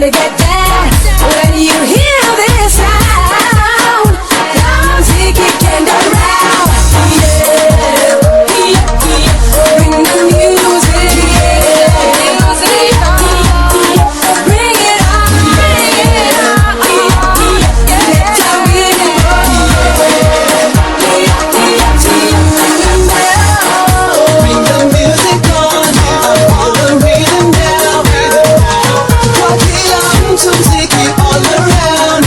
to get down. When you hear this sound, come take it and around. Yeah, bring the music. Bring it on, bring it on. Let your rhythm Bring the music on, feel the rhythm now. Walk it on to take it all around.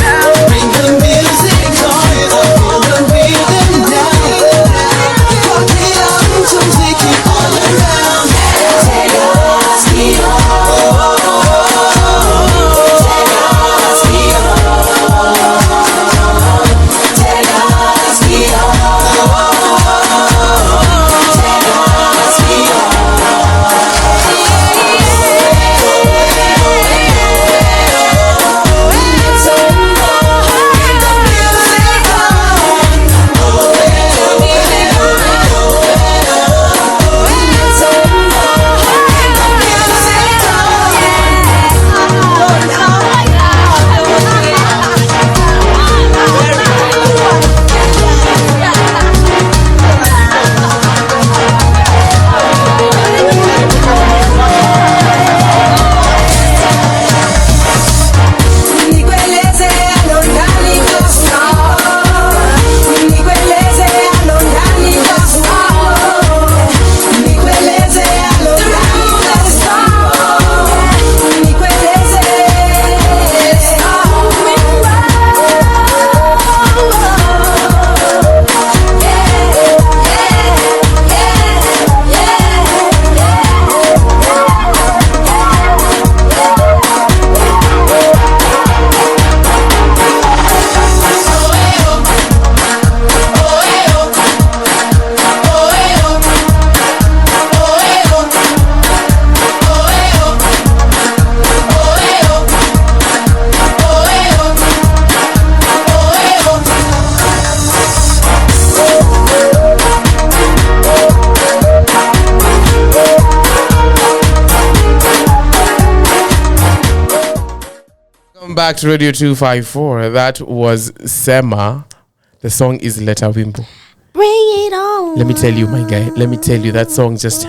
Bring the music on, feel the rhythm now. Walk it on to take it all around. Take us here. Back to Radio 254. That was Sema. The song is Leta Wimbo. Bring it on. Let me tell you, my guy. Let me tell you, that song just...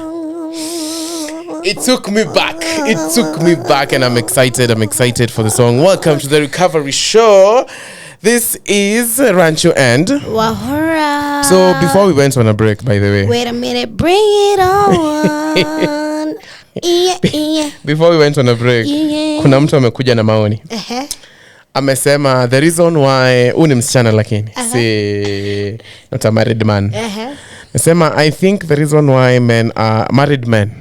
It took me back. It took me back, and I'm excited. I'm excited for the song. Welcome to the Recovery Show. This is Rancho and... Wahora. So, before we went on a break, by the way... Wait a minute. Bring it on. Before we went on a break, kuna mtu amekuja na maoni. Amesema the reason why ni msichana lakini si not a married man. Amesema I think the reason why married men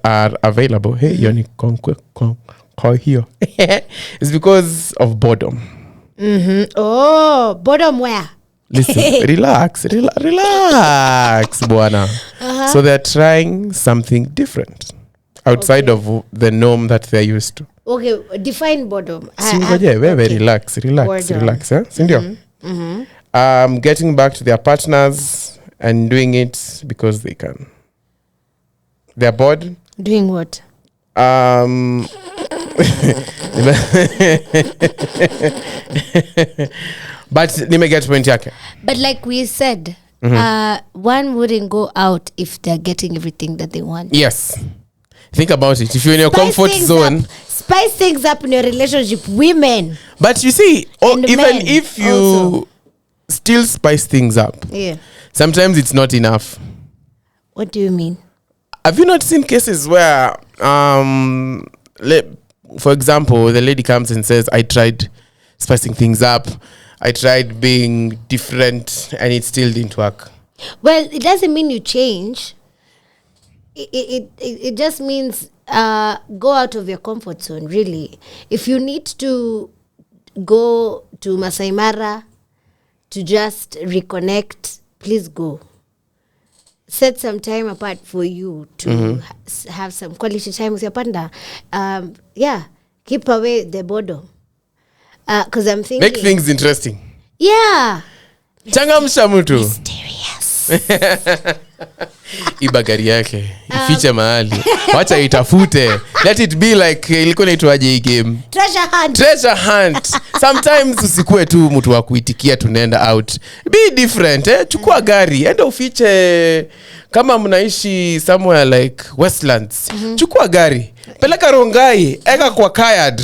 are available. Hey, yoni kwa hiyo. It's because of boredom. Oh, boredom where? Listen, relax, bwana. So they're trying something different outside of the norm that they're used to. Okay, define boredom. Relax, Ndio. Getting back to their partners and doing it because they can. They're bored. Doing what? But get point yake. But like we said, one wouldn't go out if they're getting everything that they want. Yes. Think about it. If you're in your comfort zone, spice things up in your relationship, women. But you see, even if you also still spice things up, sometimes it's not enough. What do you mean? Have you not seen cases where, for example, the lady comes and says, I tried spicing things up, I tried being different, and it still didn't work? Well, it doesn't mean you change. It just means go out of your comfort zone, really. If you need to go to Masai Mara to just reconnect, please go. Set some time apart for you to have some quality time with your partner. Keep away the boredom. Because I'm thinking... Make things interesting. Yeah. Changamsha mtu. Mysterious. iba gari yake ifiche mahali, wacha itafute, let it be like ilikuwa inaitwaje hii game, treasure hunt. Sometimes usikue tu mtu wa kuitikia tunaenda out, be different chukua gari enda ufiche. Kama mnaishi somewhere like Westlands, chukua gari peleka Rongai, eka kwa Kayad,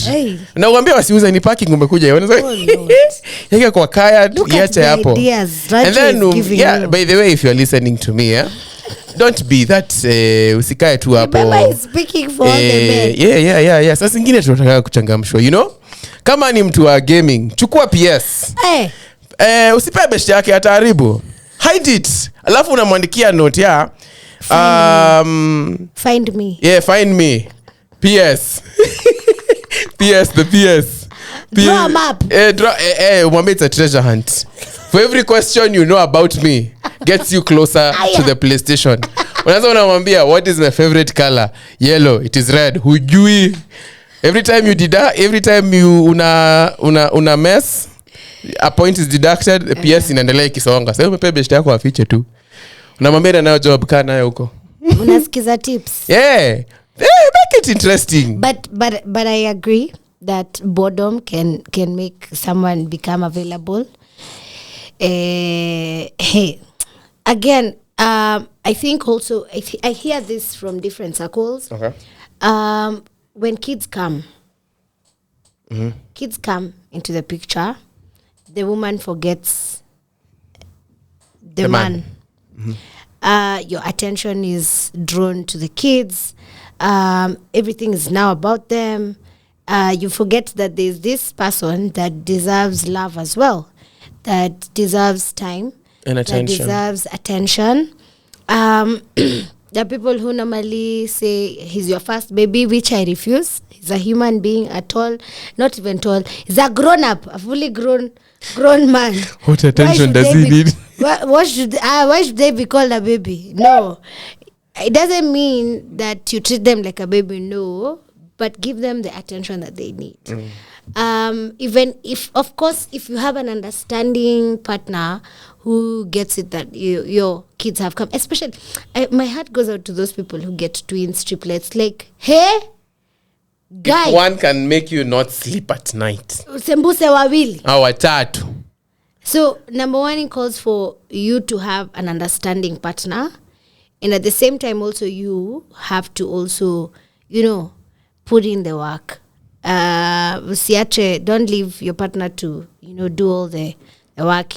na uambie wasiuze, ni parking umekuja eka kwa Kayad, iache hapo. And then yeah, by the way, if you are listening to me, don't be that usikae tu hapo. Speaking for the men. Yeah. Sasa zingine tunataka kuchangamshwa, you know, kama ni mtu wa gaming, chukua PS. Usipe best yake ataharibu, hide it, alafu unamwandikia note ya find me. Yeah, find me. PS. PS, the PS. Draw a map. Umwambie it's a treasure hunt. For every question you know about me gets you closer to the PlayStation. Unaanza unamwambia what is my favorite color? Yellow. It is red. Hujui. Every time you una mess, a point is deducted, the PS inaendelea ikisonga. Sasa umepe best yako afiche tu. Unamwambia nayo job kana nayo huko. Unasikiza tips. Yeah. Make it interesting. But I agree that boredom can make someone become available. Hey, again, I think also I hear this from different circles. Okay. When kids come into the picture, the woman forgets the man. Your attention is drawn to the kids. Everything is now about them. You forget that there's this person that deserves love as well, that deserves time, and attention. That deserves attention. There are people who normally say he's your first baby, which I refuse. He's a human being at all, not even tall. He's a grown up, a fully grown man. What attention does he need? Why should they be called a baby? No. It doesn't mean that you treat them like a baby, no, but give them the attention that they need. Even if, of course, if you have an understanding partner who gets it that your kids have come, especially, my heart goes out to those people who get twins, triplets, like, hey, guy. If one can make you not sleep at night. Sembuse wawili. Watatu. So, number one, it calls for you to have an understanding partner. And at the same time, also, you have to also, put in the work. Don't leave your partner to, do all the work,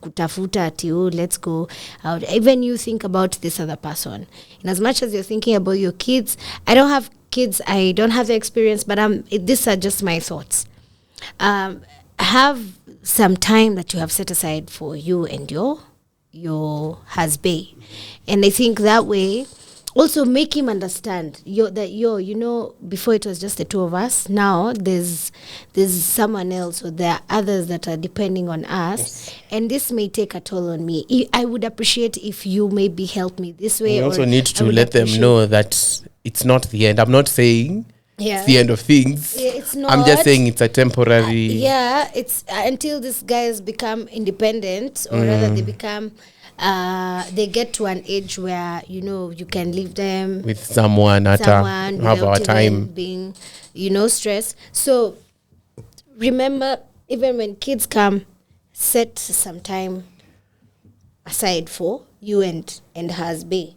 kutafuta ati, let's go out. Even you think about this other person. And as much as you're thinking about your kids, I don't have kids, I don't have the experience, but these are just my thoughts. Have some time that you have set aside for you and your husband. And I think that way, also make him understand before it was just the two of us. Now there's someone else, or there are others that are depending on us, and this may take a toll on me. I would appreciate if you maybe help me this way. You also need to let them know that it's not the end. I'm not saying it's the end of things. It's not. I'm just saying it's a temporary. It's until these guys become independent, or rather they become. They get to an age where you can leave them with someone have our time being stressed. So remember, even when kids come, set some time aside for you and husband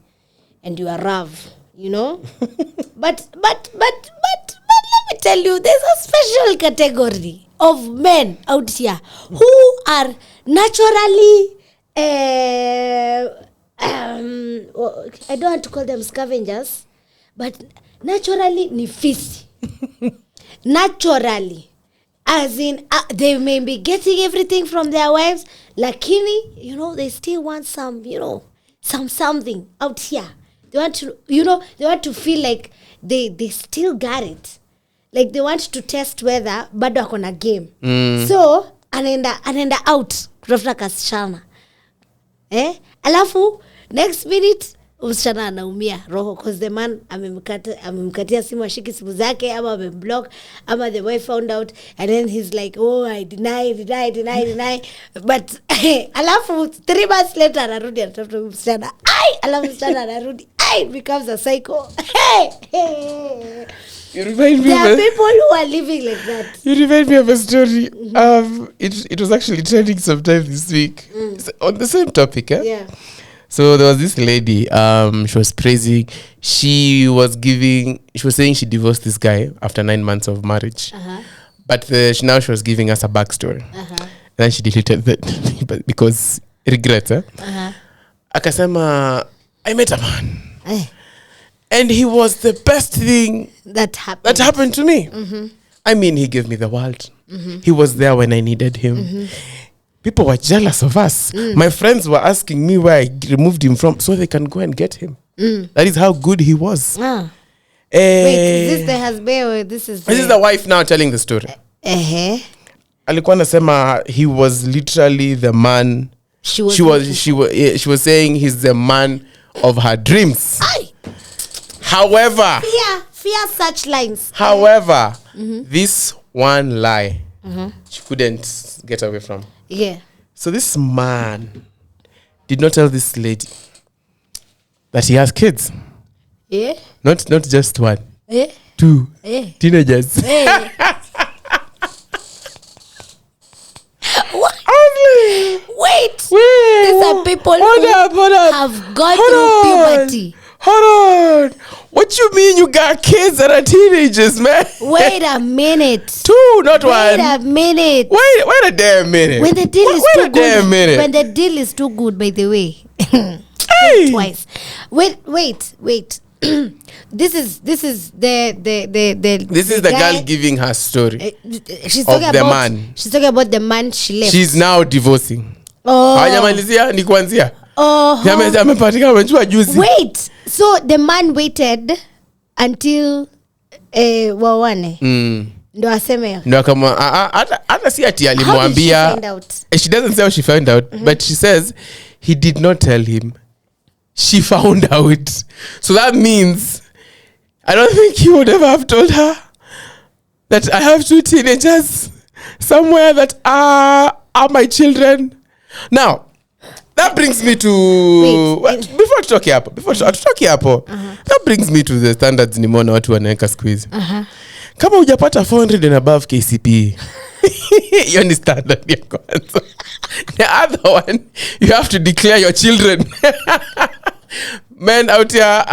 and your love, but let me tell you, there's a special category of men out here who are naturally I don't want to call them scavengers, but naturally nifisi. Naturally, as in they may be getting everything from their wives, lakini they still want some something out here. They want to they want to feel like they still got it, like they want to test whether bado wako na game. So anaenda out kutafuta kasichana. Alafu next minute msichana anaumia roho cause the man amemkatia simu, ashiki simu zake ama amemblock ama the wife found out and then he's like oh I deny but alafu 3 months later anarudi anatafuta msichana alafu msichana anarudi becomes a psycho. You remind me there are people who are living like that. You remind me of a story. It was actually trending sometime this week. It's on the same topic. Yeah. So there was this lady. She was praising. She was saying she divorced this guy after 9 months of marriage. But she was giving us a backstory. And then she deleted that because regrets. Akasema, I met a man. And he was the best thing that happened to me. I mean, he gave me the world. He was there when I needed him. People were jealous of us. My friends were asking me where I removed him from so they can go and get him. That is how good he was. Wait, is this the husband or this is the wife now telling the story? Alikuwa anasema he was literally the man. She was saying he's the man of her dreams. However, fear such lines. However, this one lie she couldn't get away from. Yeah. So this man did not tell this lady that he has kids. Yeah. Not just one. Yeah. 2 teenagers. Wait. These are people who have gone through puberty. Hold on. What you mean you got kids that are teenagers, man? Wait a minute. 2, not 1. Wait a minute. Wait a damn minute. When the deal is too good. When the deal is too good, by the way. Twice. Wait. This is the girl giving her story. She's talking about man. She's talking about the man she left. She's now divorcing. Hajamalizia ni kuanzia. Amepatikana unajua juzi. Wait. So the man waited until wawane. Ndo aseme. Ndo kama hata si ati alimwambia. She doesn't say how she found out, but she says he did not tell him. She found out. So that means I don't think he would ever have told her that I have 2 teenagers somewhere that are my children. Now, that brings me to before tutoke hapo. That brings me to the standards nimeona watu wanaweka squeeze. Kama hujapata 400 and above KCPE. Hiyo ni standard ya kwanza. The other one, you have to declare your children. Men out here,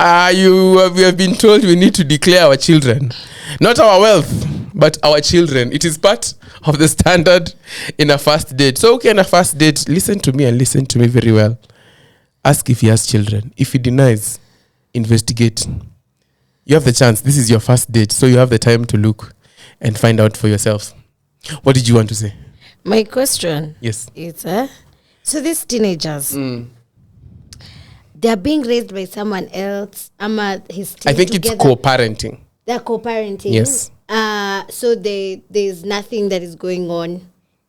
we have been told we need to declare our children. Not our wealth, but our children. It is part of the standard in a first date. So okay, in a first date, listen to me very well. Ask if he has children. If he denies, investigate. You have the chance. This is your first date, so you have the time to look and find out for yourself. What did you want to say? My question is so these teenagers, they are being raised by someone else. I think it's co-parenting. They're co-parenting. Yes. So there's nothing that is going on.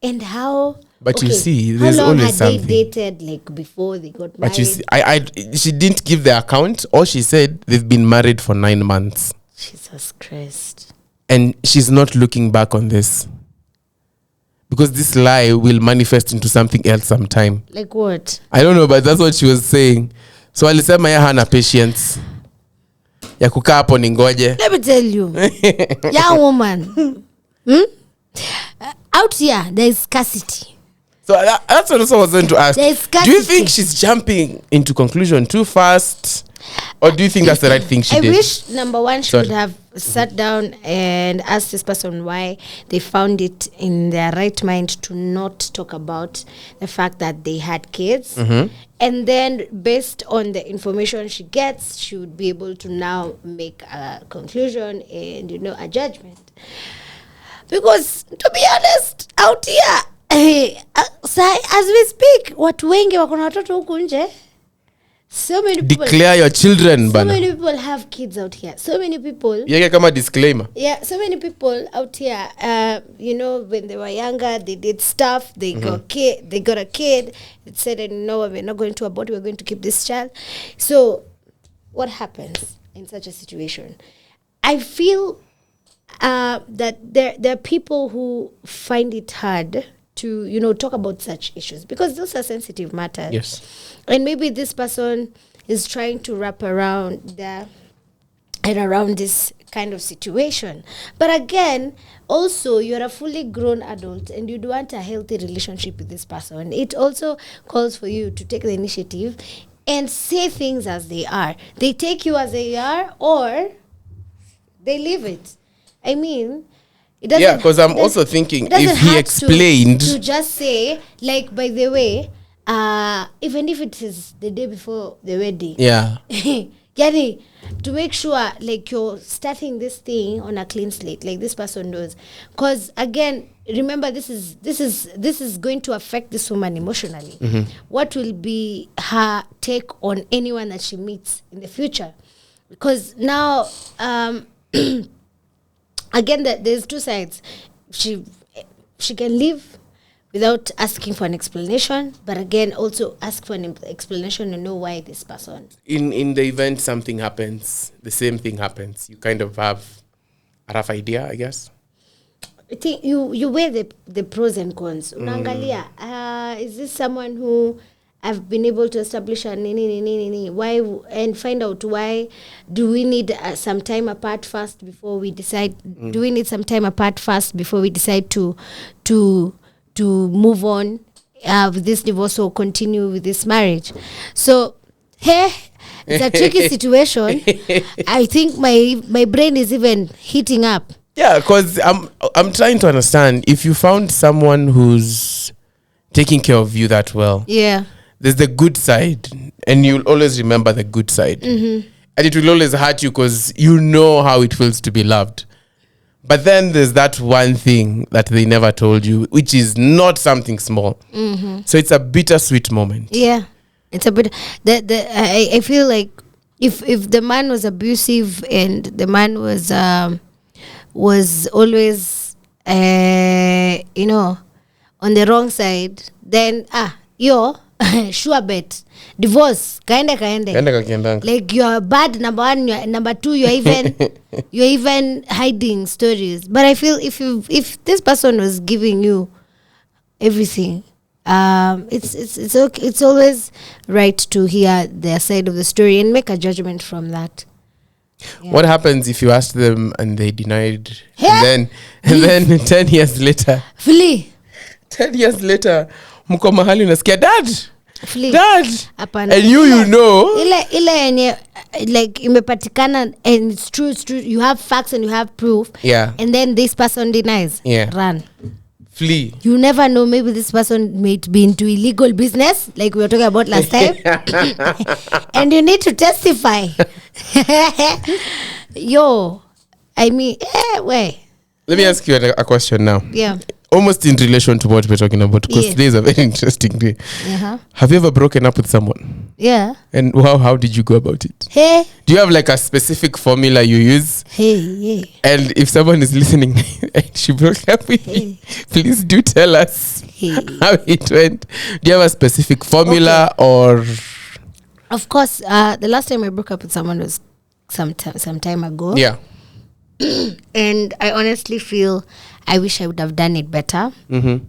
And how? But you see, there's always something. How long had they dated, like, before they got married? But you see, she didn't give the account. All she said, they've been married for 9 months. Jesus Christ. And she's not looking back on this. Because this lie will manifest into something else sometime. Like what? I don't know, but that's what she was saying. So alisema ya hana patience ya kukaa hapo ningoje. Let me tell you. Young woman. Out here, there is scarcity. So that's what I was going to ask. Do you think she's jumping into conclusion too fast? Or do you think that's the right thing she did? I wish, number one, she would have sat down and asked this person why they found it in their right mind to not talk about the fact that they had kids. And then, based on the information she gets, she would be able to now make a conclusion and, a judgment. Because, to be honest, out here, as we speak, watu wengi wako na watoto huku nje. So many people declare your children, so many people have kids out here. So many people. Yeah, come a disclaimer. Yeah, so many people out here. When they were younger, they did stuff. They got a kid. They said, "No, we're not going to abort. We're going to keep this child." So what happens in such a situation? I feel that there are people who find it hard to talk about such issues because those are sensitive matters. Yes. And maybe this person is trying to wrap around this kind of situation. But again, also you're a fully grown adult and you do want a healthy relationship with this person. It also calls for you to take the initiative and say things as they are. They take you as they are or they leave it. I mean, it doesn't. Yeah, because I'm also thinking if he explained to just say, like, by the way, even if it is the day before the wedding, yeah, yani, to make sure like you're starting this thing on a clean slate, like this person knows. Because again, remember, this is going to affect this woman emotionally. What will be her take on anyone that she meets in the future? Because now, again, there's two sides. She can leave without asking for an explanation, but again, also ask for an explanation to know why this person. In the event something happens, the same thing happens, you kind of have a rough idea, I guess. I think you weigh the pros and cons. Unaangalia, is this someone who I've been able to establish a why, and find out why do we need some time apart first before we decide. Do we need some time apart first before we decide to move on with this divorce or continue with this marriage? So, hey, it's a tricky situation. I think my brain is even heating up. Yeah, because I'm trying to understand if you found someone who's taking care of you that well. Yeah. There's the good side, and you'll always remember the good side. And it will always hurt you because you know how it feels to be loved. But then there's that one thing that they never told you, which is not something small. So it's a bittersweet moment. Yeah, it's a bit. I feel like if the man was abusive and the man was always on the wrong side, then sure bet divorce kaende. Like you're bad, number one, number two, you're even hiding stories. But I feel if this person was giving you everything, it's okay. It's always right to hear their side of the story and make a judgment from that. Yeah. What happens if you asked them and they denied? And then 10 years later, flee. 10 years later, mko mahali unasikia dad, Apana. and you know ile yenye like imepatikana and it's true, you have facts and you have proof, and then this person denies, run, flee. You never know, maybe this person might be into illegal business like we were talking about last time. And you need to testify. I mean, way. Let me ask you a question now. Yeah. Almost in relation to what we're talking about, because today is a very interesting day. Have you ever broken up with someone? Yeah. And how did you go about it? Hey. Do you have like a specific formula you use? Hey. And if someone is listening and she broke up with you, please do tell us how it went. Do you have a specific formula or? Of course, the last time I broke up with someone was some time ago. Yeah. And I honestly feel I wish I would have done it better,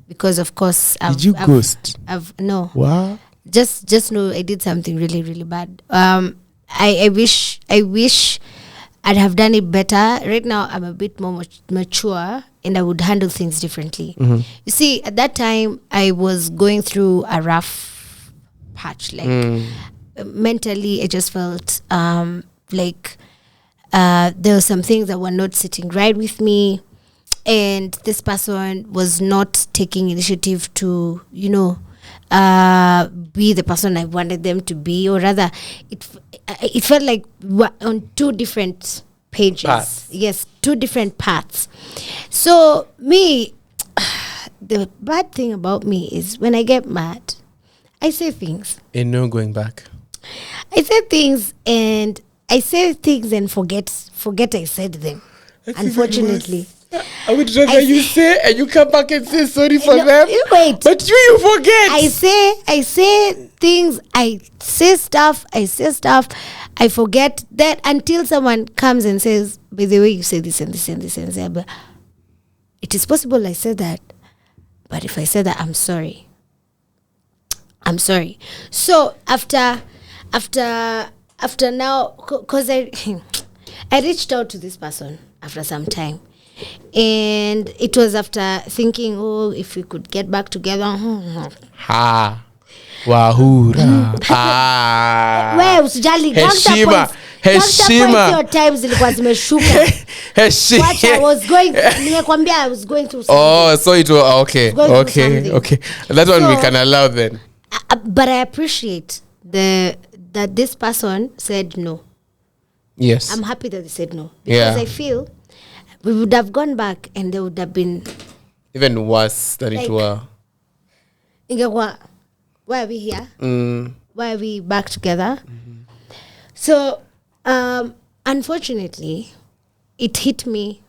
because of course did you ghost? No. Wow. Just know I did something really, really bad. I wish I'd have done it better. Right now I'm a bit more mature and I would handle things differently. You see, at that time I was going through a rough patch. Like mentally, I just felt like there were some things that were not sitting right with me. And this person was not taking initiative to, be the person I wanted them to be, or rather, it felt like we're on two different pages. Paths. Yes, two different paths. So me, the bad thing about me is when I get mad, I say things. And no going back. I say things and forget I said them. Unfortunately. I would rather you say and you come back and say sorry for No, them. wait. But you forget. I say things. I say stuff. I forget that until someone comes and says, by the way, you say this and this and this and that. But it is possible I said that. But if I said that, I'm sorry. So after now, because I reached out to this person after some time. And it was after thinking, oh, if we could get back together. Ha. Wahura. Wewe usijali, Heshima. your times zilikuwa zimeshuka. What I was going, nimekwambia I was going through something. Oh, so it was okay. Something. Okay. That one we can allow then. But I appreciate that this person said no. Yes. I'm happy that they said no because I feel we would have gone back and there would have been even worse than it were. Ingekuwa, why are we here? Why are we back together? So, unfortunately, it hit me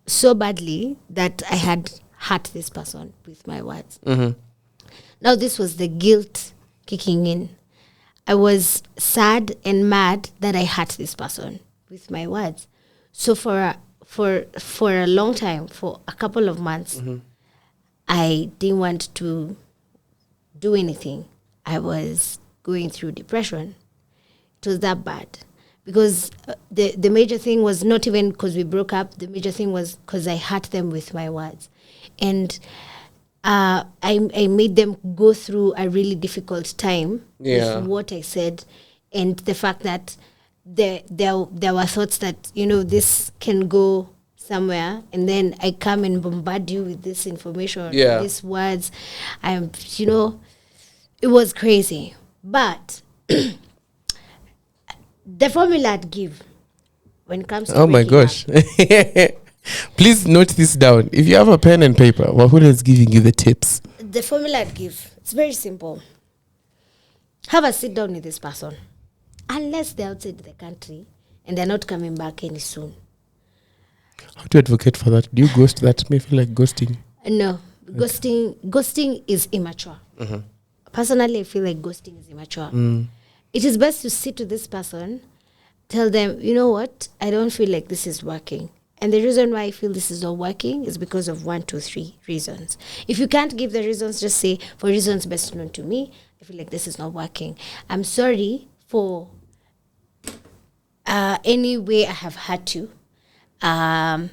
so badly that I had hurt this person with my words. Now, this was the guilt kicking in. I was sad and mad that I hurt this person with my words. So for a long time, for a couple of months, I didn't want to do anything. I was going through depression. It was that bad. Because the major thing was not even because we broke up. The major thing was because I hurt them with my words. And I made them go through a really difficult time with what I said. And the fact that there were thoughts that, this can go somewhere. And then I come and bombard you with this information, these words. It was crazy. But the formula I'd give when it comes to my gosh. Please note this down. If you have a pen and paper, Wahura is giving you the tips. The formula I'd give, it's very simple. Have a sit down with this person. Unless they're outside the country and they're not coming back any soon. How do you advocate for that? Do you ghost that? May feel like ghosting. No. Ghosting is immature. Personally, I feel like ghosting is immature. It is best to sit with this person, tell them, you know what, I don't feel like this is working. And the reason why I feel this is not working is because of 1, 2, 3 reasons. If you can't give the reasons, just say, for reasons best known to me, I feel like this is not working. I'm sorry for any way I have hurt you. I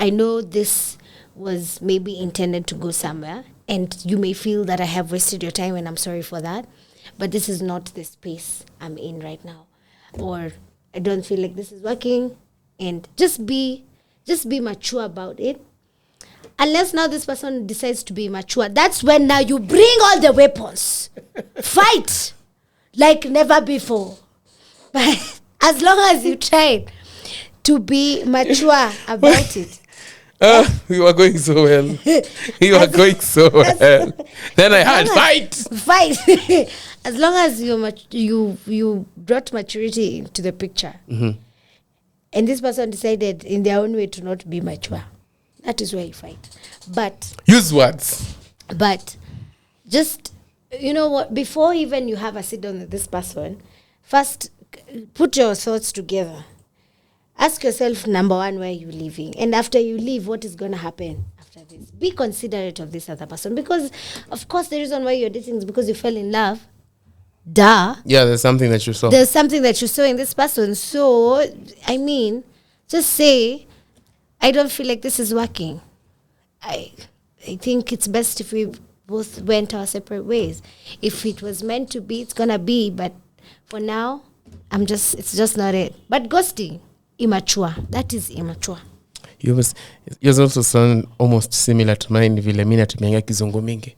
know this was maybe intended to go somewhere, and you may feel that I have wasted your time, and I'm sorry for that. But this is not the space I'm in right now. Or I don't feel like this is working. And just be mature about it. Unless now this person decides to be mature, that's when now you bring all the weapons. Fight like never before. But as long as you try to be mature about it. You are going so well. You are going so well. Then I had fight. As long as you brought maturity into the picture. And this person decided in their own way to not be mature. That is where you fight. But use words. But just, what, before even you have a sit down with this person, first put your thoughts together. Ask yourself, number one, where are you living? And after you leave, what is going to happen after this? Be considerate of this other person. Because, of course, the reason why you're dating is because you fell in love. Duh. Yeah, there's something that you saw. There's something that you saw in this person. So, just say, I don't feel like this is working. I think it's best if we both went our separate ways. If it was meant to be, it's going to be. But for now, it's just not it. But ghosting, immature. That is immature. Yours also sound almost similar to mine. Vile mimi natumianga kizungu mingi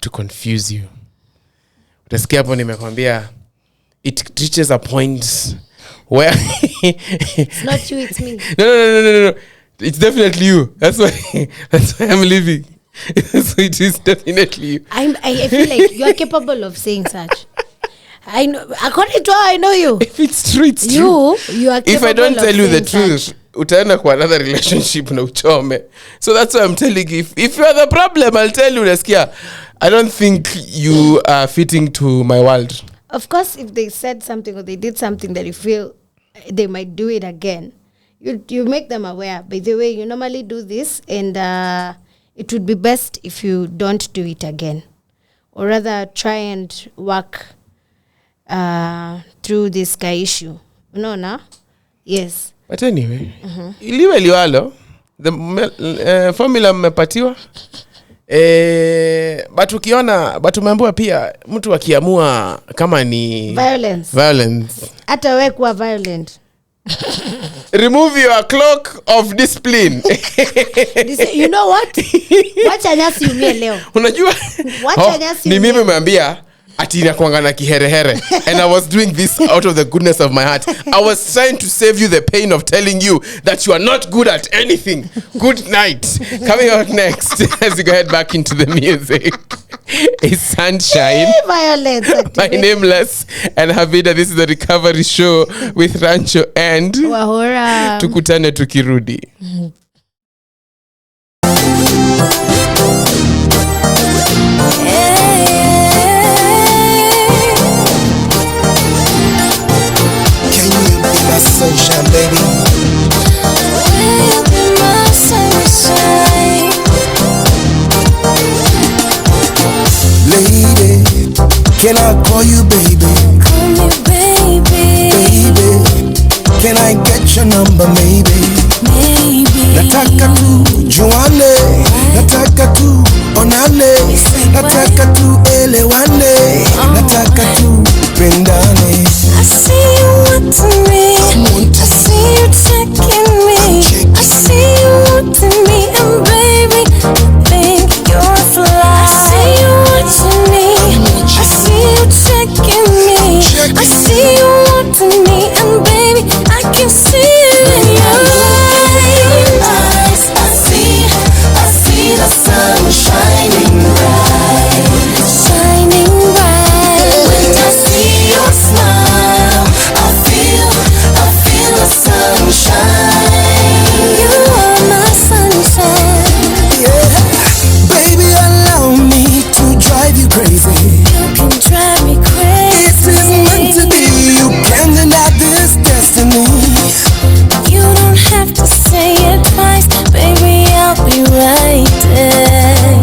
to confuse you. Utasikia hapo nimekwambia it reaches a point where it's not you, it's me. No. It's definitely you. That's why I'm leaving. So it is definitely you. I feel like you are capable of saying such. I know, according to how I know you. If it's true, it's true. You are capable. If I don't tell you the truth, utaenda kwa another relationship na uchome. So that's why I'm telling you, if you are the problem, I'll tell you, Neskia, I don't think you are fitting to my world. Of course, if they said something or they did something that you feel they might do it again, you make them aware. By the way, you normally do this, and it would be best if you don't do it again, or rather try and work through this guy issue. No, no? Yes. But anyway, iliwe liwalo, the formula mmepatiwa. But ukiona, but umeambiwa pia mtu akiamua kama ni violence. Hata wewe kuwa violent. Remove your cloak of discipline. You know what? Wacha nyasi umie leo. Unajua? Wacha nyasi. Ni mimi nimeambia ati inakuanga na kiherehere, and I was doing this out of the goodness of my heart. I was trying to save you the pain of telling you that you are not good at anything. Good night. Coming out next as we go head back into the music is Sunshine by Nameless and Havida. This is the Recovery Show with Rancho and Wahora. Tukutane tukirudi. Sunshine, baby. Will you be my sunshine? Lady, can I call you baby? Call me baby. Baby, can I get your number maybe? Maybe. Nataka tu juane, nataka tu onane, nataka tu elewane, nataka tu pendane. I see you wanting me. I see you checking me. I see you wanting me, and baby, think you're fly. I see you watching me. I see you checking me. I see you wanting me, and baby, I can see it in your eyes. I see the sun shining bright, shining bright. When I see your smile, I feel the sunshine. You are my sunshine. Yeah, baby, allow me to drive you crazy. You can drive me crazy. It is meant to be. You can't deny this destiny. You don't have to say it twice, baby, I'll be right there.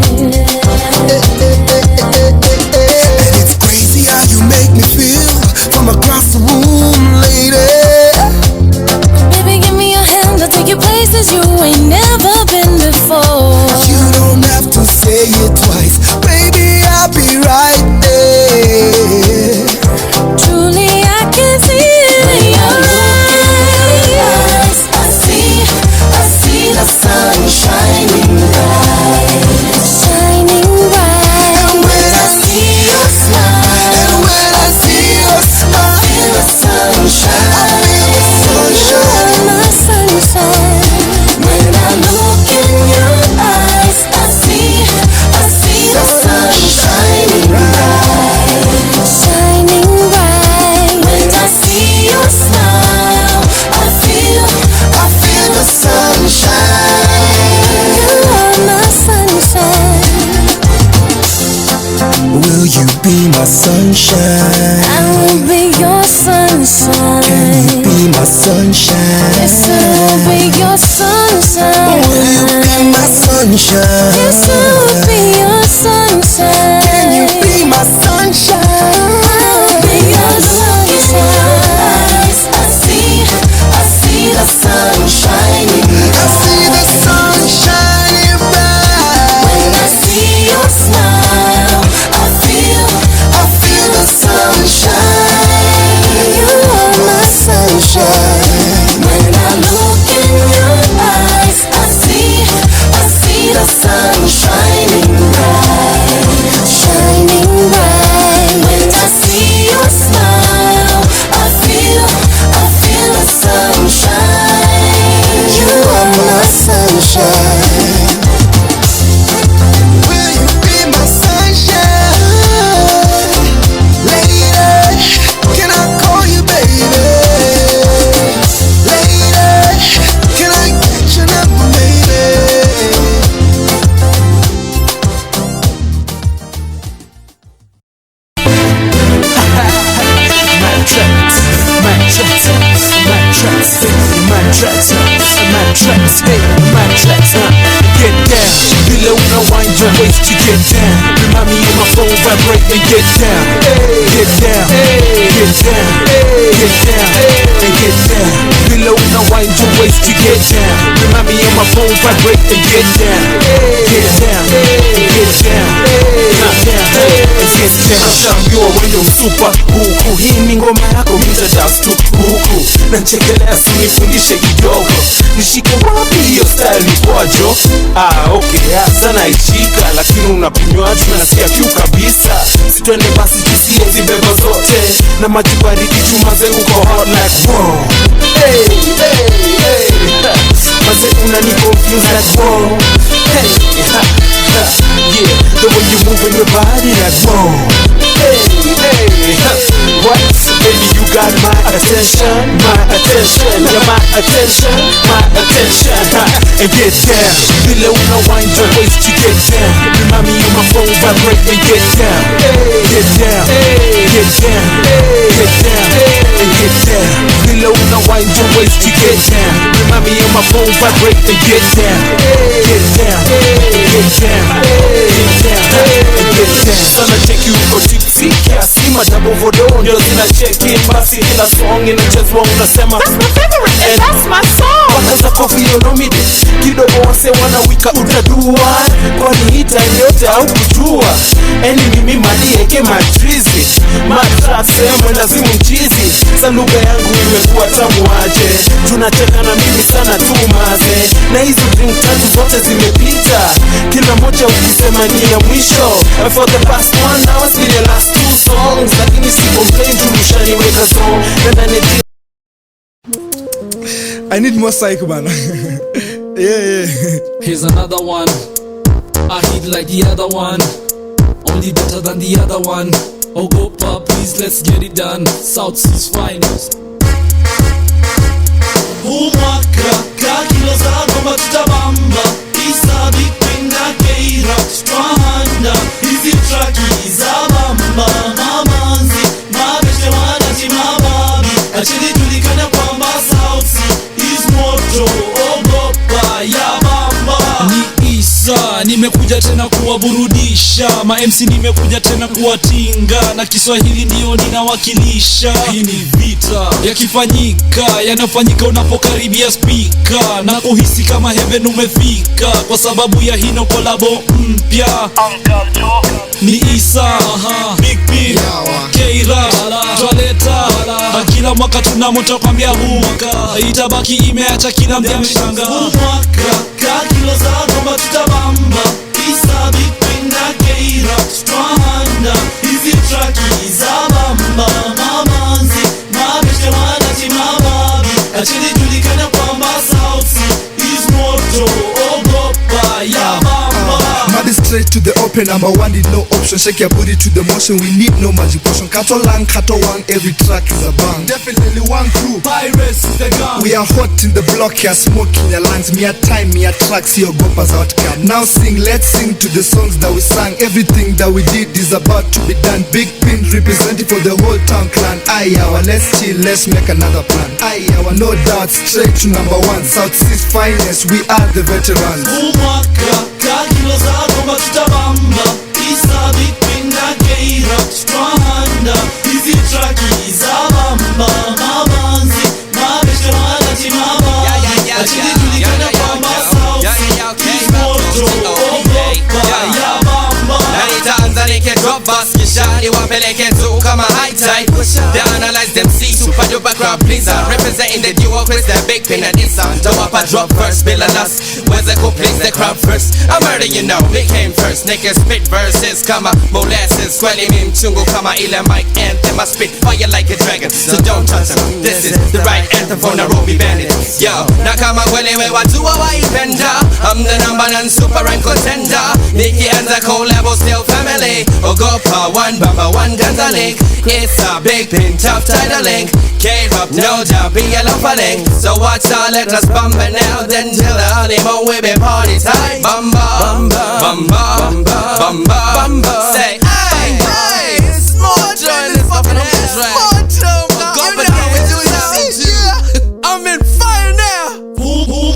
And it's crazy how you make me feel from across the room, lady. Baby, give me your hand, I'll take you places you ain't never been before. You don't have to say it twice, baby, I'll be right there. Truly, I can see it in your eyes. I see the sun shining bright, shining bright. And when I see your smile, and when I see your smile, I feel the sunshine. I feel the sunshine. You are my sunshine. When I look in your eyes, I see the sun shining bright, shining bright. When I see your smile, I feel the sunshine. You are my sunshine. Will you be my sunshine? I will be your sunshine. Can you be my sunshine? Yes, I will be your sunshine. Will you be my sunshine? Yes, I will be your sunshine. Can you be my sunshine? I'll be your sunshine. I see the sun shining. I see the sun shining bright. When I see your smile, I feel the sunshine. You are my sunshine. When I look in your eyes, I see the sunshine. tracks, hey, my tracks, get down. Below no wind your waist to get down. Remind me of my phone vibrate and get down. Get down, get down, get down, and get down. Below no wind your waist to get down. Remind me of my phone vibrate and get down. Get down, get down, get down, and get down. Shambio wendo super huku. Hii ni ngoma yako mita dance tu huku. Nanchekelea sinifundishe kidogo. Nishike wapi hiyo style kwajo? Okay, sana ichika. Lakini unapinywaji na nasikia kiu kabisa. Sitwende basi tusie zibebo zote. Na maji baridi chuma zengu kwa hot like wow. Hey, hey, hey. Mase unani confuse like wow. Hey, yeah, the way you moving your body like wow. Hey, hey, what? Baby, you got my attention, yeah, my attention, and get down. Below no wind your waist to get down. Remind me of my phone vibrate and get down. Get down, get down, get down, and get down. Below no wind your waist to get down. Remind me of my phone vibrate and get down. Get down, get down, get down, and get down. Sana check you for tipsy, kiasi madabo vodo ndio zina check in. Basi ila song inachezwa unasema that's my favorite and that's my song. Wakaza kofi yonomide kidogo wase wanawika utadua. Kwani hii time yote au kujua. Eni mimi mali eke matrizi matrasemo lazimu mchizi. Sa lugha yangu imekuwa tamu aje. Tunacheka na mimi sana tu maze. Na hizo drink tatu zote zimepita. Kila moja ukisema ni ya mwisho. For the past 1 hour see the last 2 songs. Lakini si complain tulishaniweka song. I need more psycho, man. Yeah. Here's another one. I hit like the other one, only better than the other one. Oh go pop, please let's get it done. South Seas finest. Umwaka kakilo za gomba tutabamba. Isa big pin na keira Twahanda hizi traki za bamba. Mamanzi mabeshe wanati mababi. Achili tulikana kwamba South Sea is moto. Ogopa ya bamba. Ni Isa, nimekuja tena kuwaburudisha. Ma MC nimekuja tena kuwatinga. Na Kiswahili ndio ninawakilisha. Hii ni vita yakifanyika, yanafanyika unapokaribia speaker. Na kuhisi kama heaven umefika kwa sababu ya hino kolabo mpya. Ni Isa, Big P, Keira, Twaleta. Kila mwaka tunamoto kwambia huka itabaki imeacha kila mtu ameshanga. Umwaka kakilo za gomba tutabamba. Isa big pin na keira Twahanda hizi traki za bamba. Mamanzi mabeshe wanati mababi. Achili tulikana kwamba South Sea is moto. Ogopa ya bamba. Mad straight to the open, number one did no option. Shake your booty to the motion, we need no magic potion. Kato lang, kato one, every track is a bang. Definitely one crew, Pirates is the gun. we are hot in the block here, smoke in your lungs. Me a time, me a track, see your gopas outcome. Now sing, let's sing to the songs that we sang. Everything that we did is about to be done. Big pin representing for the whole town clan. Aye, our let's chill, let's make another plan. Aye, our no doubt, straight to number one. South Seas finest, we are the veterans. Umwaka kakilo za gomba tutabamba. Isa big pin na keira Twahanda hizi traki za bamba. Mamanzi mabeshe wanati mababi. Achili tulikana kwamba South Sea is moto. Ogopa ya bamba. Tanzania can drop bus kishani wapeleke tu kama high tide. They analyze them see super duper crowd pleaser. Representing the duo Chris the big pin and Isa. Dawapa drop first, Bill and us. Where's the cool please the crowd first? I'm already you know, me came first. Niggas spit verses kama molasses. Kweli mi mchungu kama ile mic anthem. I spit fire like a dragon, so don't touch them. This is the right anthem for Nairobi bandits. Yo, na kama welewe watu waipenda. I'm the number one super rank contender. Nikki and the collabo still family. Ogopa one bamba one Ganza link. It's a big pin tough title link. Cave up no doubt be a love link. So watch out let us bump it now. Then till the honeymoon we be party time. Bamba bamba bamba bamba bamba. Say hey hey it's more joy this fucking track. I'm in fire now. Boom boom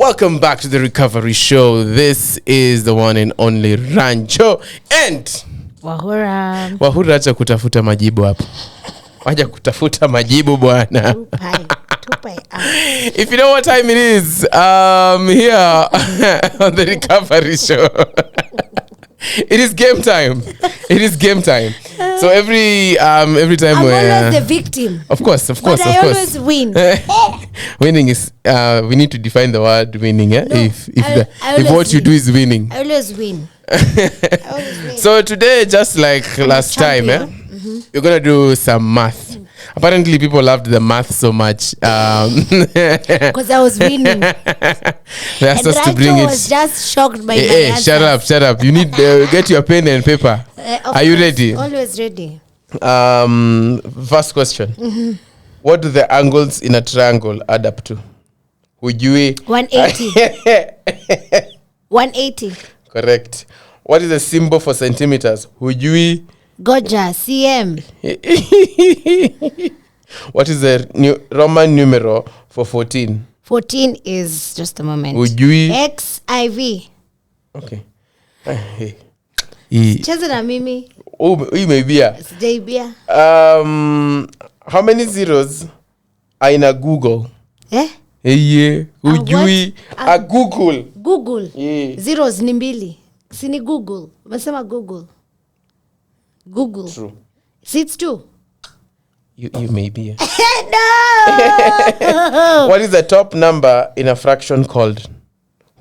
Welcome back to the Recovery Show. This is the one and only Rancho and Wahura acha kutafuta majibu hapo. Waja kutafuta majibu bwana. If you know what time it is, here on the Recovery Show. It is game time. So every time I'm always the victim. Of course. But I always win. Winning is we need to define the word winning, eh? No, if what you do is winning. I always win. So today, just like last time, you're gonna do some math. Apparently people loved the math so much because I was winning. That's just to bring I it. was just shocked by my answers. Shut up. You need get your pen and paper. Are you ready? Always ready. First question. What do the angles in a triangle add up to? Would you 180. 180. Correct. What is the symbol for centimeters? Would you Goja, CM. What is the Roman numeral for 14? 14 is just a moment. Would you XIV. Okay. Cheza na mimi. Oh, maybe. Sijaibia. How many zeros are in a Google? Yeah. Would you a Google? Google. Yeah. Zeros ni mbili. Sini Google. Umesema Google. True. See, it's two. You may be. No. What is the top number in a fraction called?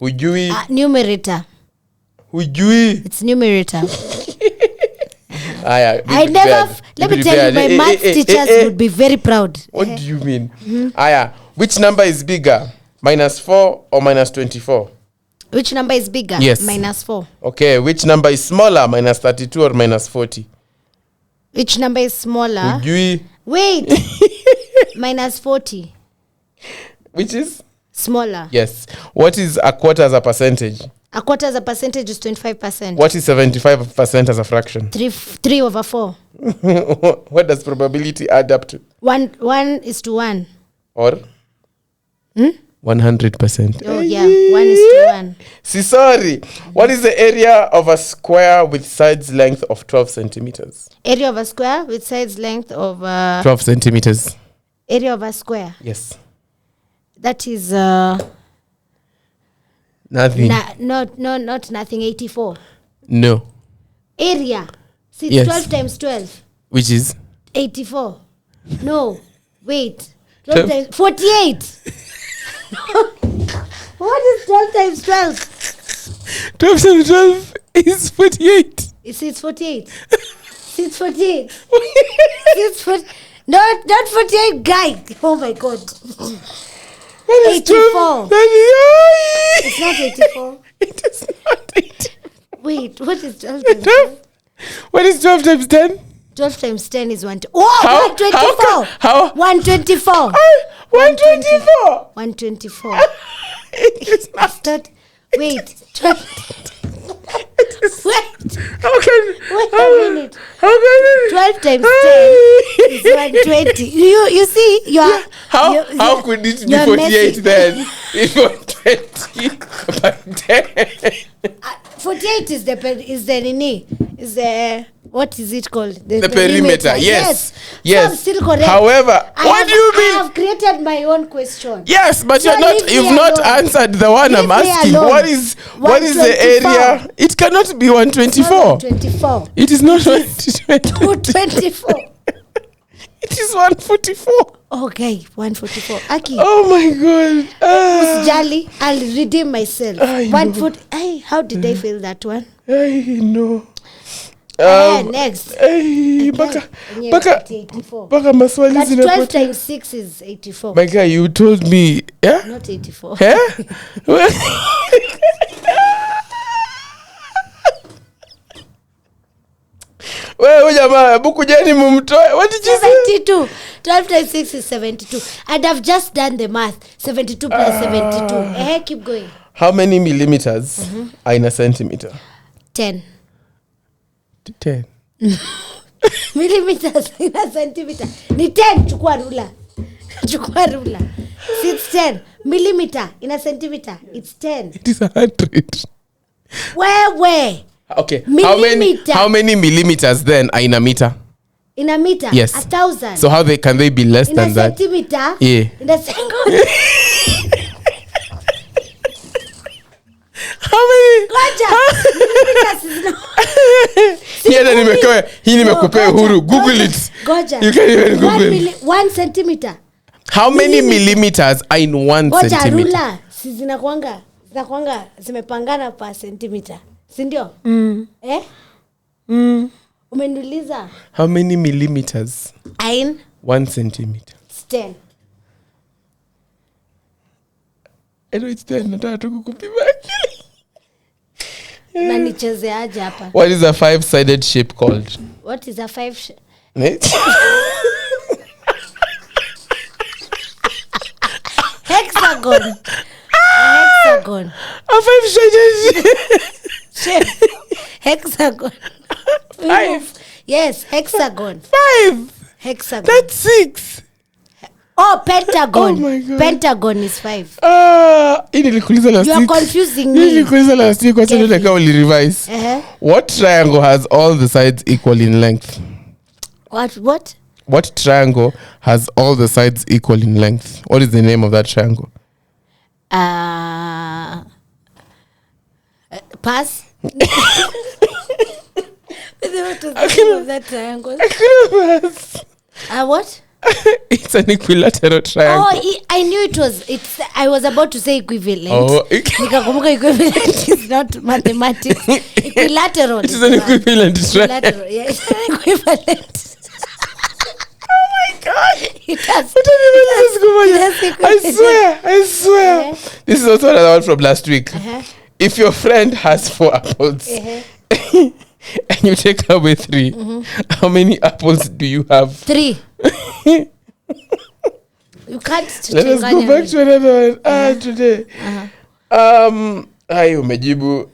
Would you numerator. Would you It's numerator. Let me tell you, my math teachers would be very proud. What do you mean? Which number is bigger? -4 or -24? Which number is bigger? Yes. -4. Okay. Which number is smaller? -32 or -40? Which number is smaller? Would you Wait. -40. Which is smaller? Yes. What is a quarter as a percentage? A quarter as a percentage is 25%. What is 75% as a fraction? 3/4. What does probability add up to? 1:1. Or 100%. Oh yeah, 1:1. Sorry. What is the area of a square with sides length of 12 centimeters? Area of a square with sides length of 12 centimeters. Area of a square. Yes. That is nothing. Not nothing. 84. No. Area. See, yes. 12 times 12. Which is 84. No. Wait. 12 times 48. What is 12 times 12? 12 times 12 is 48. It's 48. It's 48. It's 40. Not 48, guy. Oh my God. 84. It's not 84. It is not 84. Wait, what is 12 times 12? What is 12 times 10? 12 times 10 is 124. How? 124. 124. 124. It is not. Wait. 12. Wait. How can? Wait a minute. How can it? 12 times 10 is 120. You see, you are. How could it be 48 then? It's 120 but 10. 48 is the what is it called? The perimeter. Yes. So I'm still correct. However, what do you mean? I have created my own question. Yes, but you've not answered the one I'm asking. What is the area? It cannot be 124. 124. It is not 224. It is 144. Okay, 144. Aki. Oh my God. Usijali, I'll redeem myself. 140. Hey, how did I feel that one? I know. Next. Baka maswali But 12 times 6 is 84. My guy, you told me, yeah? Not 84. Yeah? Wewe jamaa, buku jeni mumtoe. What did you say? 72. 12 times 6 is 72. And I've just done the math. 72 plus 72. Keep going. How many millimeters are in a centimeter? 10. 10. Millimeters in a centimeter. Ni 10. Chukua rula. See, it's 10. Millimeter in a centimeter. It's 10. It is 100. Where? Okay. Millimeter. How many millimeters then are in a meter? In a meter? Yes. 1,000. So how can they be less than that? In a centimeter? Yeah. In a single. How many? Goja. Millimeters is not. Hii nimekupea huru. Google it. Goja. You can even Google it. 1 centimeter. How many millimeters are in 1 centimeter? Rula. Si zinakuanga zimepangana per centimeter. Si ndio? Umeniuliza. How many millimeters? In 1 centimeter. It's 10. I know it's 10. Nataka tu kukupima. Na nicheze aje hapa. What is a 5-sided shape called? What is a 5 hexagon. Hexagon. A 5-sided shape. Hexagon. 5. Yes, hexagon. 5. Hexagon. That's 6. Oh, pentagon. Oh my God. Pentagon is 5. Nilikuuliza last You are week. confusing me. Nilikuuliza last week. Wacha nile kama revise. What triangle has all the sides equal in length? What? What triangle has all the sides equal in length? What is the name of that triangle? Pass. What is the name of that triangle? What? It's an equilateral triangle. Oh, I knew it was. I was about to say equivalent. Oh, nikakumbuka equivalent is not mathematics. Equilateral. It is an equivalent triangle. Yeah, it's an equivalent. Oh my God! It has. I swear. This is also another one from last week. If your friend has 4 apples and you take away 3, how many apples do you have? 3. You can't. Let us go back to another one. Today. Hi, umejibu.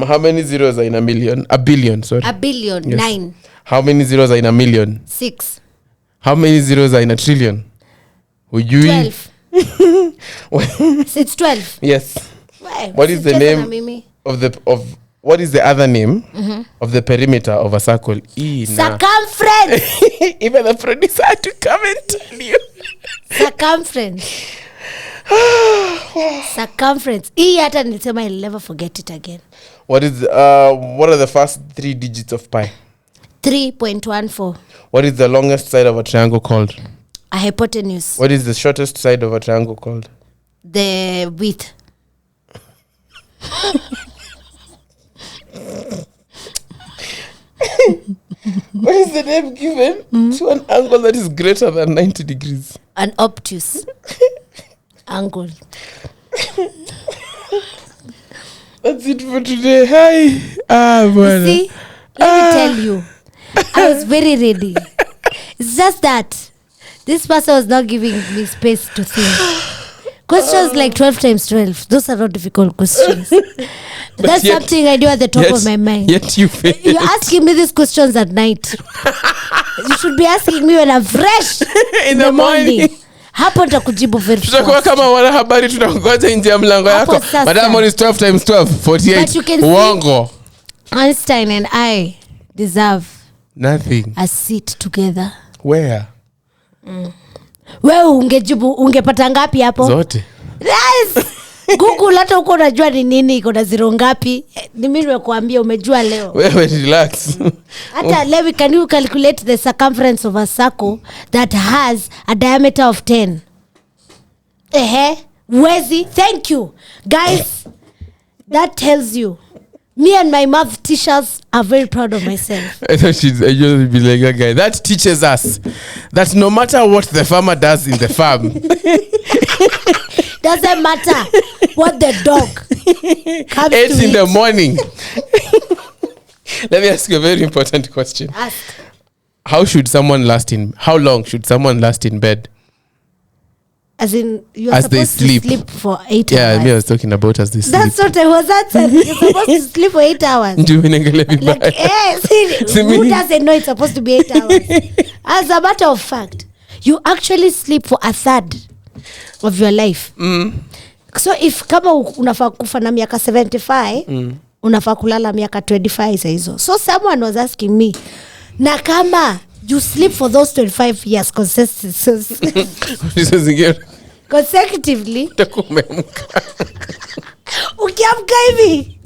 How many zeros are in a million? A billion, sorry. A billion. Yes. 9. How many zeros are in a million? 6. How many zeros are in a trillion? 12. It's 12. Yes. Why? What is the name of what is the other name of the perimeter of a circle? Circumference. Even the producer had to come and tell you. Circumference. Circumference. Hata nilisema I'll never forget it again. What are the first 3 digits of pi? 3.14. What is the longest side of a triangle called? A hypotenuse. What is the shortest side of a triangle called? The width. What is the name given to an angle that is greater than 90 degrees? An obtuse angle. That's it for today. Hi. See, let me tell you, I was very ready. It's just that this person was not giving me space to think. Questions like 12 times 12, those are not difficult questions. That's something I do at the top of my mind. Yet you fail. You're asking me these questions at night. You should be asking me when I'm fresh in the morning. Hapo nitakujibu very fast. Tutakuwa kama wanahabari tunangoja nje ya mlango yako. Madam is 12 times 12, 48. Uongo. Einstein and I deserve nothing. A seat together. Where? Wewe ungepata ngapi hapo? Zote. Yes. Google hata uko unajua ni nini iko na zero ngapi? Ni mimi nimekuambia umejua leo. Wewe relax. Hata leo can you calculate the circumference of a circle that has a diameter of 10? Wezi, thank you. Guys, that tells you me and my math teachers are very proud of myself. I thought she'd just be like that guy. That teaches us that no matter what the farmer does in the farm, doesn't matter what the dog comes 8 to in eat. the morning. Let me ask you a very important question. Ask. How long should someone last in bed? As in, you're as supposed they to sleep for 8 hours. Yeah, I was talking about as they sleep. That's what I was answering. You're supposed to sleep for 8 hours. Like, who doesn't know it's supposed to be 8 hours? As a matter of fact, you actually sleep for a third. of your life. So if kama unafaa kufa na miaka 75, unafaa kulala miaka 25 hizo. So someone was asking me, na kama you sleep for those 25 years consecutively, takumeamka. Ukiamka hivi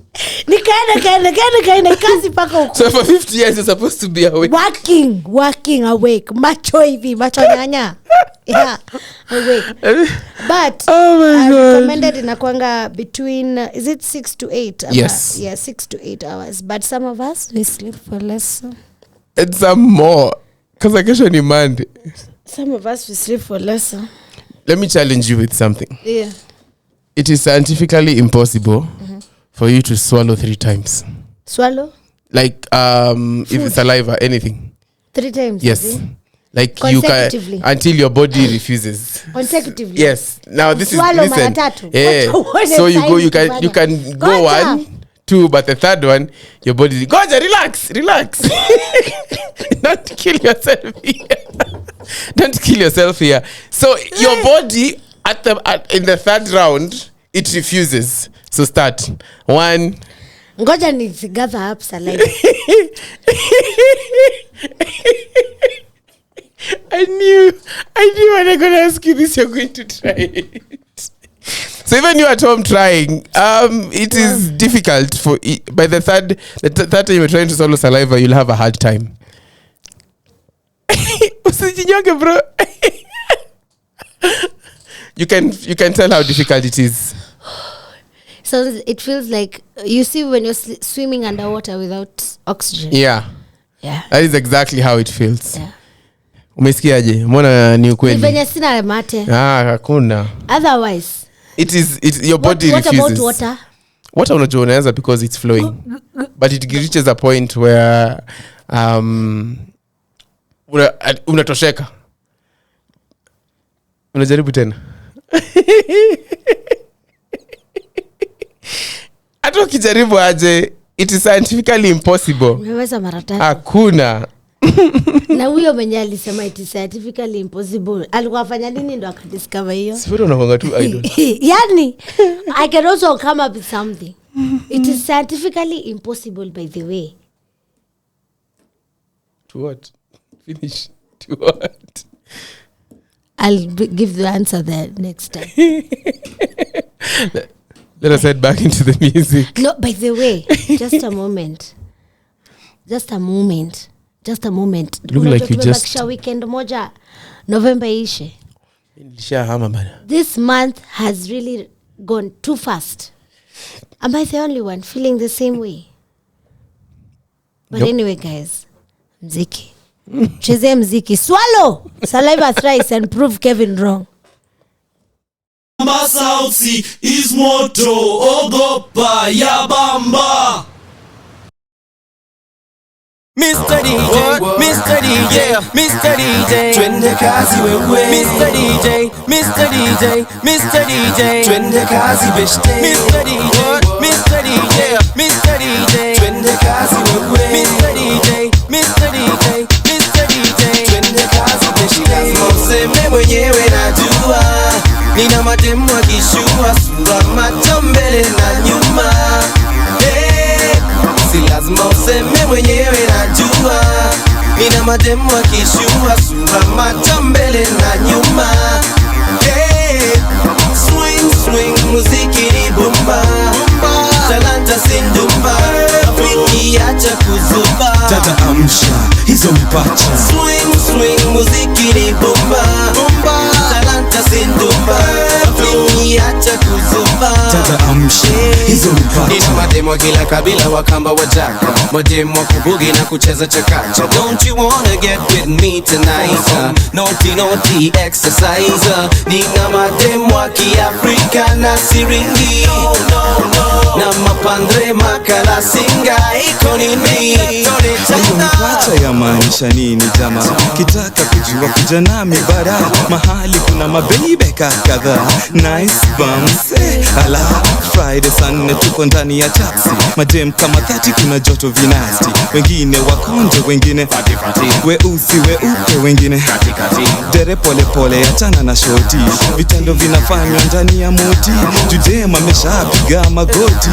nikaenda kazi paka huko. So for 50 years you're supposed to be awake. Working awake. Macho hivi, macho nyanya. Yeah, awake. But oh my God. Recommended inakuanga between is it 6 to 8? Yes. Yeah, 6 to 8 hours. But some of us we sleep for less. And some more. Because I guess on Monday. Some of us we sleep for less. Let me challenge you with something. Yeah. It is scientifically impossible for you to swallow 3 times. Swallow? Like if it's saliva, anything. 3 times? Yes. Like you can until your body refuses. Consecutively. Yes. Now this swallow is listen. Yeah. So you can go 1, 2, but the third one your body Goja, relax. Don't kill yourself here. Don't kill yourself here. So your body in the third round it refuses. So start 1. Ngoja gather up saliva. I knew when I'm gonna ask you this, you're going to try it. So even you at home trying, it is difficult for by the third time you're trying to swallow saliva, you'll have a hard time. Bro. You can tell how difficult it is. So it feels like you see when you're swimming underwater without oxygen. Yeah. That is exactly how it feels. Yeah. Umesikiaje? Mbona ni ukweli? Venye sina mate. Hakuna. Otherwise it's your body refuses. What about water? Water unajua unaweza because it's flowing. But it reaches a point where unatosheka. Unajaribu tena. Hata ukijaribu aje, it is scientifically impossible. Umeweza mara 3. Hakuna. Na huyo mwenye alisema it is scientifically impossible. Alikuwa afanya nini ndo akadiscover hiyo? Sifuri unakonga tu idol. Yani, I can also come up with something. It is scientifically impossible, by the way. To what? Finish. To what? I'll give the answer there next time. Let us head back into the music. No, by the way, just a moment. Just a moment. Look like you just weekend moja November ishe. This month has really gone too fast. Am I the only one feeling the same way? But nope. Anyway, guys, mziki. Cheze mziki. Swallow saliva thrice and prove Kevin wrong. Sauti is moto, ogopa ya bamba. Mr. DJ, Mr. DJ, Mr. DJ, twende kazi wewe. Mr. DJ, Mr. DJ, Mr. DJ, twende kazi beshte. Mr. DJ, Mr. DJ, Mr. DJ, twende kazi wewe. Mr. DJ, Mr. DJ, Mr. DJ, twende kazi beshte. Lazima useme mwenyewe najua, nina mademu akishua sura macho mbele na nyuma. Si lazima useme mwenyewe najua, nina mademu akishua sura macho mbele na nyuma. Swing muziki ni bomba, talanta sindumba, Afriki acha kuzuba. Tata amsha hizo mpacha. Swing muziki ni bomba, talanta sindumba, Afriki acha kuzuba. Tata amsha hizo mpacha. Nina mademo kila kabila wakamba wajaka, mademo kubugi na kucheza chakacha. Don't you wanna get with me tonight? Naughty exercise. Nina mademo Afrika na siringi, na mapandre makala singa iko nini. Hiyo mpacha ya maanisha nini jama? Kitaka kujua kuja nami bara, mahali kuna mabebe kadhaa. Nice bums, ala Friday Sunday tuko ndani ya chapa. galaxy. Madem kama 30 kuna joto vinasti. Wengine wakonje, wengine weusi weupe, wengine dere pole pole, achana na shoti. Vitendo vinafanywa ndani ya moti. Judema ameshapiga magoti.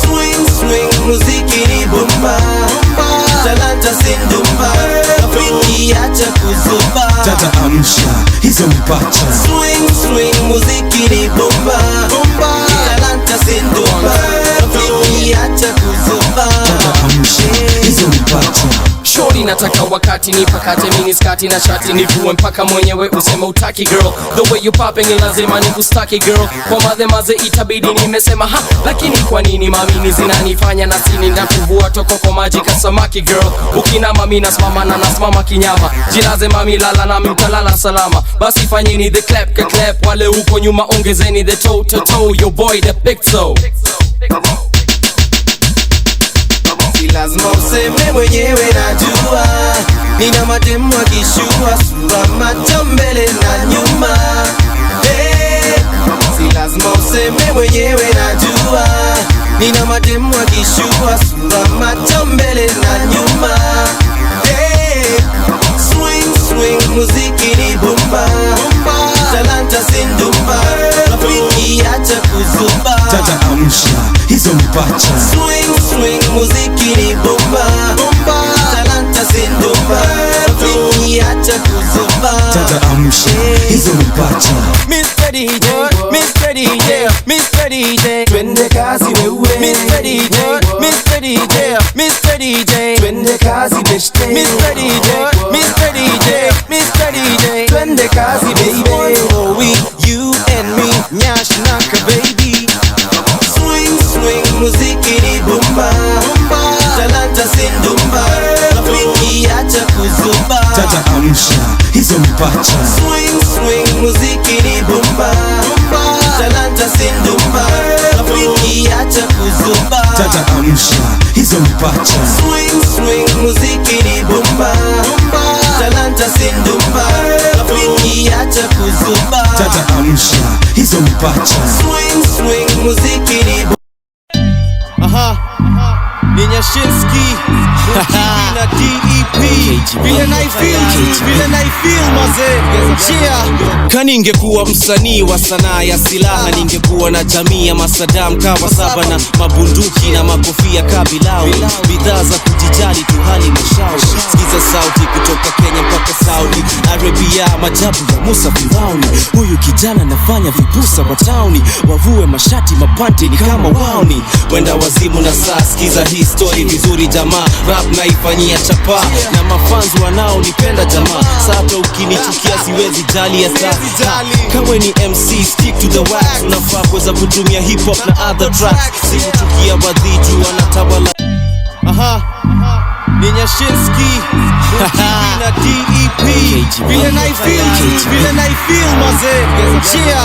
Swing, swing, muziki ni bomba. Talanta sindumba. Rafiki acha kuzuba. Dada amsha, hizo mipacha. Swing, swing, muziki ni bomba. Talanta sindumba. Rafiki acha kuzuba. Dada amsha, hizo mipacha. Shorty nataka wakati nipakate mini skati na shati nivue mpaka mwenyewe useme utaki girl. The way you popping ni lazima nikustaki girl. Kwa maze itabidi nimesema ha, lakini kwa nini mamini zinanifanya na sini ndakuvua toko kwa maji kasamaki girl. Ukina mami nasimama na nasimama kinyama. Jilaze mami lala na mtalala salama. Basi fanyeni the clap ka clap, wale huko nyuma ongezeni the toe to toe. Your boy the big toe. Lazima useme mwenyewe najua. Nina mademu akishua sura macho mbele na nyuma. Hey, si lazima useme mwenyewe najua. Nina mademu akishua sura macho mbele na nyuma. Hey, swing swing muziki ni bomba. Talanta sindumba. Rafiki acha kuzuba. Dada amsha, hizo mipacha. Swing swing muziki ni bomba. Talanta sindumba. Rafiki acha kuzuba. Dada amsha, hizo mipacha. Mr. DJ, Mr. DJ, Mr. DJ, twende kazi wewe. Mr. DJ, Mr. DJ, Mr. DJ, twende kazi beshte. Mr. DJ, Mr. DJ, Mr. DJ, twende kazi baby. Oh, we, you and me, nyash naka baby. Swing, swing, muziki ni bomba. Talanta sindumba. Rafiki acha kuzuba. Dada amsha, hizo mipacha. Swing, swing, muziki ni bomba. Talanta sindumba. Rafiki acha kuzuba. Dada amsha, hizo mipacha. Swing, swing, muziki ni bomba. Talanta sindumba. Rafiki acha kuzuba. Dada amsha, hizo mipacha. Swing, swing, muziki ni bomba. Ninyashinski na DEP vile naifeel maze chia. Kani ingekuwa msanii wa sanaa ya silaha, ningekuwa na jamii ya masadam kawa saba na mabunduki na makofia kabilau. Bidhaa za kujijali tu hali mashauri. Sikiza sauti kutoka Kenya mpaka Saudi Arabia, majabu ya Musa Firauni. Huyu kijana nafanya vibusa wa tauni. Wavue mashati mapanti ni kama wauni. Wenda wazimu na saa, sikiza hii story vizuri jamaa. Rap naifanyia chapa na mafanzu wanao nipenda jamaa. Sata ukinichukia siwezi jali ya saa. Kawe ni MC, stick to the wax. Unafaa kuweza kutumia hip hop na other tracks. Sikuchukia wadhiju wanatawala. Ninyashinski na DEP vile naifeel maze chia.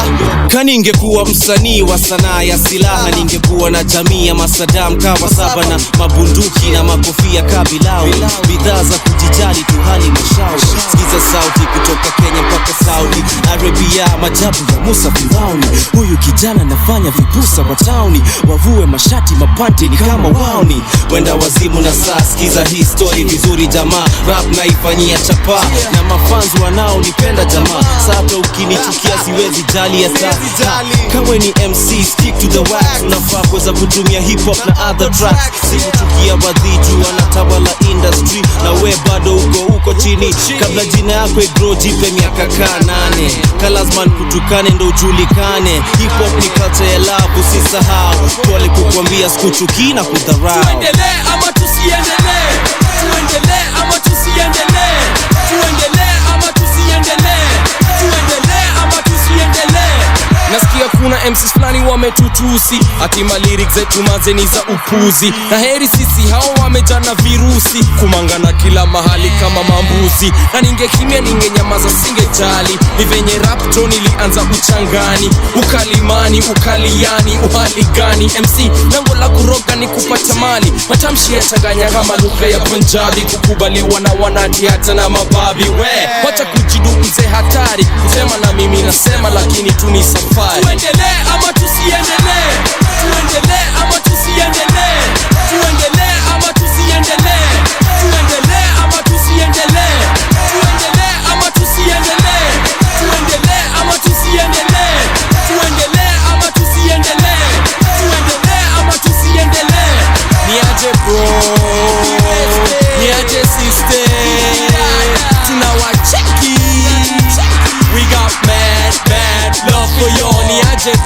Kani ingekuwa msanii wa sanaa ya silaha, ningekuwa na jamii ya masadam kawa saba na mabunduki na makofia kabilau. Bidhaa za kujijali tu hali mashauri. Sikiza sauti kutoka Kenya mpaka Saudi Arabia, majabu ya Musa Firauni. Huyu kijana nafanya vibusa wa tauni. Wavue mashati mapanti ni kama wauni. Wenda wazimu na saa, sikiza hii story vizuri jamaa. Rap naifanyia chapa na mafanzu wanao nipenda jamaa. Sata ukinichukia siwezi jali ya saa. Kawe ni MC, stick to the wax. Unafaa kuweza kutumia hip hop na other tracks. Sikuchukia wadhiju wanatawala industry na we bado uko chini. Kabla jina yako igro jipe miaka kaa 8. Kalazman kutukane ndo ujulikane. Hip hop ni culture ya love usisahau. Pole kukwambia sikuchuki na kudharau. Tuendelee ama tusiendelee? Tuendelee ama tusiendelee? Tuendelee ama tusiendelee? Tuendelee ama tusiendelee? Nasikia kuna MCs flani wametutusi ati lyrics zetu mazeni za upuzi. Na heri sisi hao wamejana virusi kumangana kila mahali kama mambuzi. Na ningekimia ningenyamaza singejali. Ni venye rap tone ilianza uchangani. Ukalimani, ukaliani, uhali gani? MC lango la kuroga ni kupata mali. Matamshi ya changanya kama lugha ya Punjabi. Kukubaliwa na wanati hata na mababi. Wacha kujidu mzee hatari. Kusema na mimi nasema lakini tu ni safari. Tuendelee ama tusiendelee?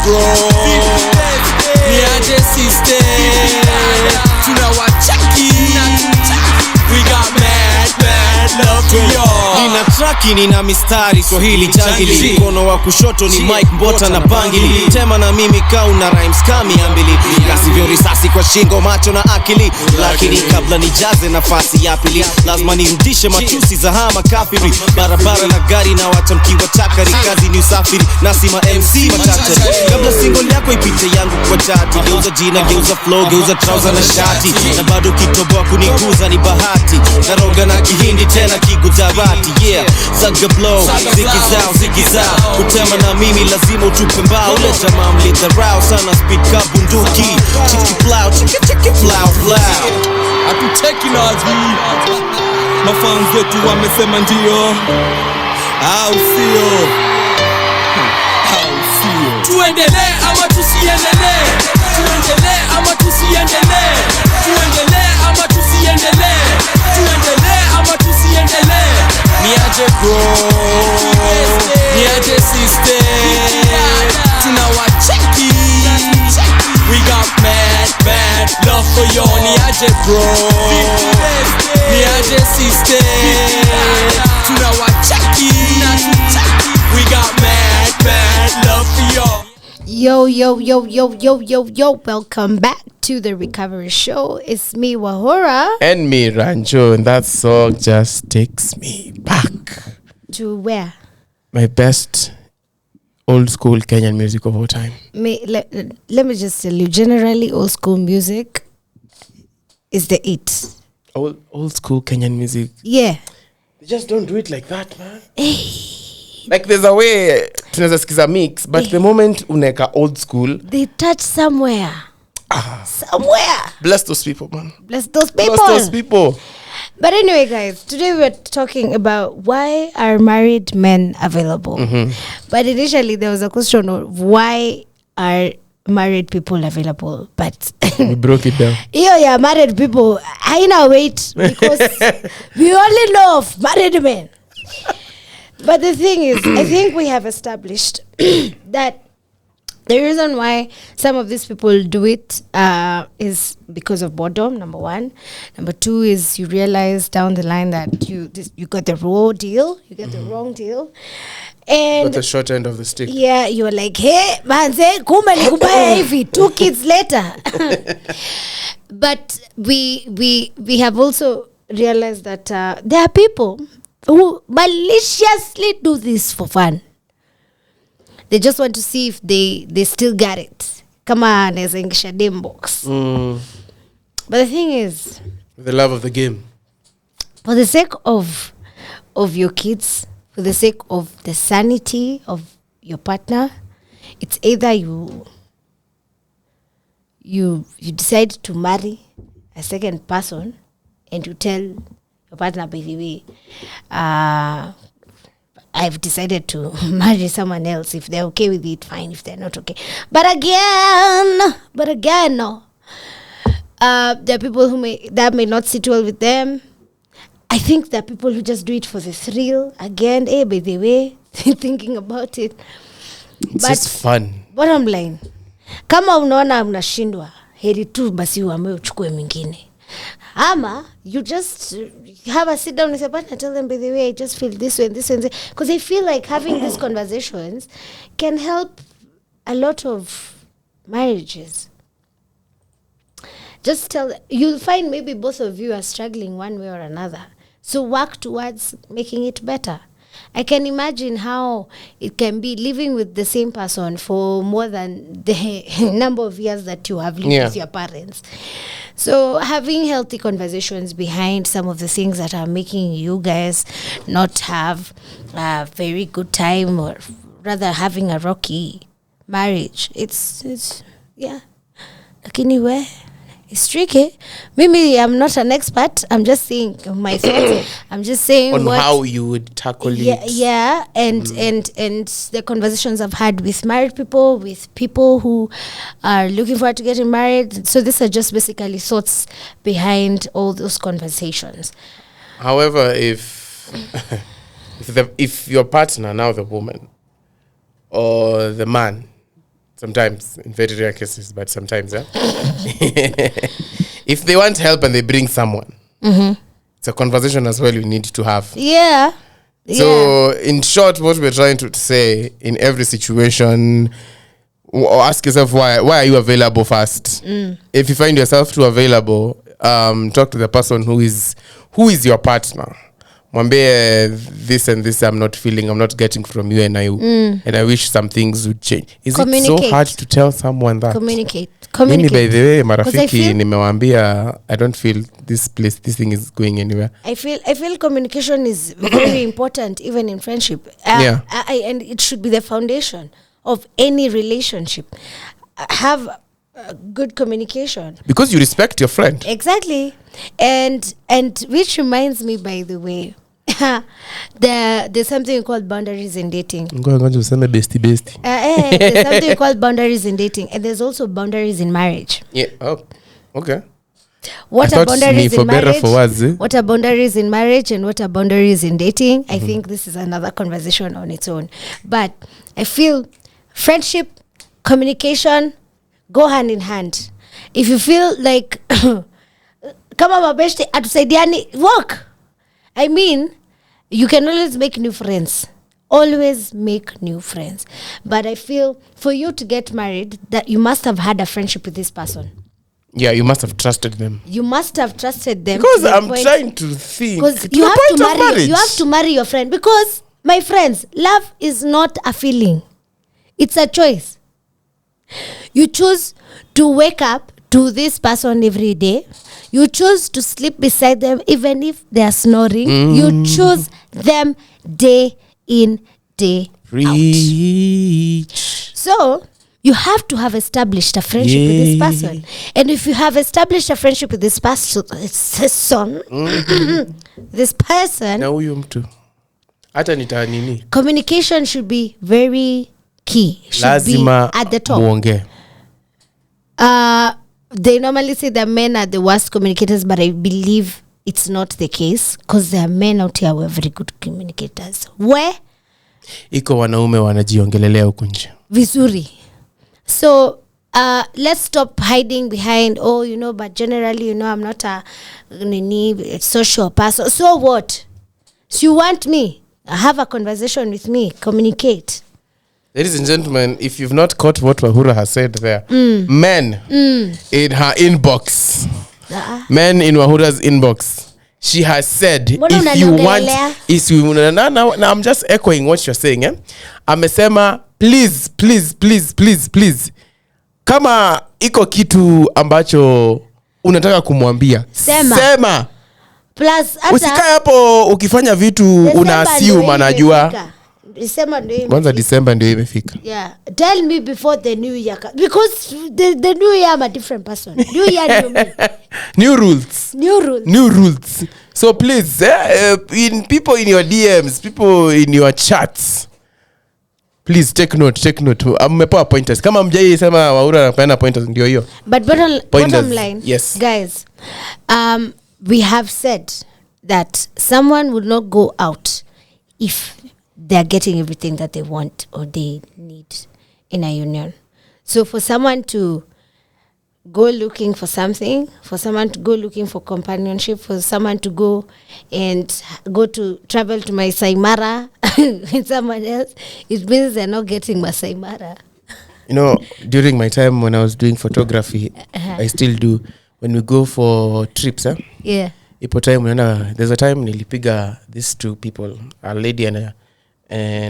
bro. Niaje sister, tunawacheki. We got mad love for y'all. Nina traki, nina mistari, Swahili jangili. Mkono wa kushoto ni Mike Mbota na bangili. Tema na mimi kauna rhymes kami ambili. Kasivyo risasi kwa shingo, macho na akili. Lakini kabla nijaze nafasi ya pili, lazima nirudishe matusi za hama kafiri. Barabara na gari na watamkiwa chakari. Kazi ni usafiri, nasi ma MC matachari. Kabla single yako ipite yangu kwa chati, geuza jina, geuza flow, geuza trouser na shati. Na bado kitoboa kuniguza ni bahati. Naroga na kihindi tena kigujarati. Yeah, saga blow, ziki zao. Kutema na mimi lazima utupe mbao. Ule jamaa mlidharau sana, speed ka bunduki. Chiki plow. Hatuteki nazi. Mafans wetu wamesema ndio, au sio? Tuendelee ama tusiendelee? Tuendelee ama tusiendelee? Tuendelee ama tusiendelee? Tuendelee ama tusiendelee? Niaje bro, niaje sister, tunawacheki. We got mad love for y'all. Niaje bro, niaje sister, tunawacheki. We got mad love for y'all. Yo, welcome back to the Recovery Show. It's me, Wahora. And me, Ranjo. And that song just takes me back. To where? My best old school Kenyan music of all time. Let me just tell you, generally old school music is the it. Old school Kenyan music. Yeah. They just don't do it like that, man. Like there's a way tunaweza sikiza mix, but the moment uneka old school, they touch somewhere. Somewhere. Bless those people, man. Bless those people. But anyway, guys, today we're talking about why are married men available. But initially there was a question of why are married people available, but we broke it down. Yeah, married people, haina wait, because we only know of married men. But the thing is, I think we have established that the reason why some of these people do it is because of boredom, number one. Number two is you realize down the line that you got the raw deal, you get the wrong deal. And got the short end of the stick. Yeah, you're like, hey, man, kumbe nikubaya hivi 2 kids later. But we have also realized that there are people who maliciously do this for fun. They just want to see if they still got it. Come on, as a dem box. But the thing is, the love of the game. For the sake of your kids, for the sake of the sanity of your partner, it's either you decide to marry a second person and you tell your partner, by the way, I've decided to marry someone else. If they're okay with it, fine. If they're not okay. But again, no. There are people that may not sit well with them. I think there are people who just do it for the thrill. Again, by the way, thinking about it. It's just fun. Bottom line, kama unaona unashindwa, heri tu basi uamue uchukue mwingine. Ama you just have a sit down with your partner, tell them, by the way, I just feel this way and this way. Because I feel like having these conversations can help a lot of marriages. Just you'll find maybe both of you are struggling one way or another. So work towards making it better. I can imagine how it can be living with the same person for more than the number of years that you have lived with your parents. So having healthy conversations behind some of the things that are making you guys not have a very good time, or rather having a rocky marriage, it's lakini we, it's tricky. Maybe I'm not an expert. I'm just saying my thoughts. I'm just saying on how you would tackle it. Yeah, and the conversations I've had with married people, with people who are looking forward to getting married. So these are just basically thoughts behind all those conversations. However, if your partner, now the woman or the man, sometimes, in very rare cases, but sometimes, if they want help and they bring someone, it's a conversation as well you need to have. Yeah. So, in short, what we're trying to say, in every situation, or ask yourself why are you available first. If you find yourself too available, talk to the person who is your partner. Mwambie, this and this I'm not getting from you, and I wish some things would change. Is it so hard to tell someone that? Communicate. Mimi, by the way, marafiki nimewambia, I don't feel this thing is going anywhere. I feel communication is very important, even in friendship. And it should be the foundation of any relationship. Have good communication, because you respect your friend. Exactly. And which reminds me, by the way, there's something called boundaries in dating. There's something called boundaries in dating, and there's also boundaries in marriage. Yeah. Oh, okay. What are boundaries in marriage? What are boundaries in marriage, and what are boundaries in dating? I think this is another conversation on its own. But I feel friendship, communication go hand in hand. If you feel like kama mabeshte atusaidiani, work. I mean, you can always make new friends. Always make new friends. But I feel for you to get married, that you must have had a friendship with this person. Yeah, you must have trusted them. You must have trusted them. Because I'm trying to think. Because you have to marry your friend. Because, my friends, love is not a feeling. It's a choice. You choose to wake up to this person every day. You choose to sleep beside them even if they are snoring. You choose them day in, day out. So, you have to have established a friendship with this person. And if you have established a friendship with this person, communication should be very key. Should be at the top. They normally say that men are the worst communicators, but I believe it's not the case, because there are men out here who are very good communicators. Where? Iko wanaume wanajiongelelea huko nje. Vizuri. So, let's stop hiding behind, but generally, I'm not a social person. So what? So you want me? Have a conversation with me. Communicate. Ladies and gentlemen, if you've not caught what Wahura has said there, men in her inbox, men in Wahura's inbox, she has said, if you want, now I'm just echoing what you're saying. Amesema, please, kama iko kitu ambacho unataka kumwambia, sema. Plus, usikae hapo ukifanya vitu una assume anajua. December ndio imefika. Yeah. Tell me before the new year. Because the new year I'm a different person. New year, new me. New rules. New rules. So please, in people in your DMs, people in your chats, please take note. Mmepewa pointers. Kama mjai sema Wahura anapeana pointers, ndio hiyo. But bottom line, yes, guys, we have said that someone would not go out if they're getting everything that they want or they need in a union. So for someone to go looking for something, for someone to go looking for companionship, for someone to go to travel to Masai Mara with someone else, it means they're not getting Masai Mara. During my time when I was doing photography, I still do, when we go for trips, yeah. Ipo time, there's a time nilipiga these two people, a lady and a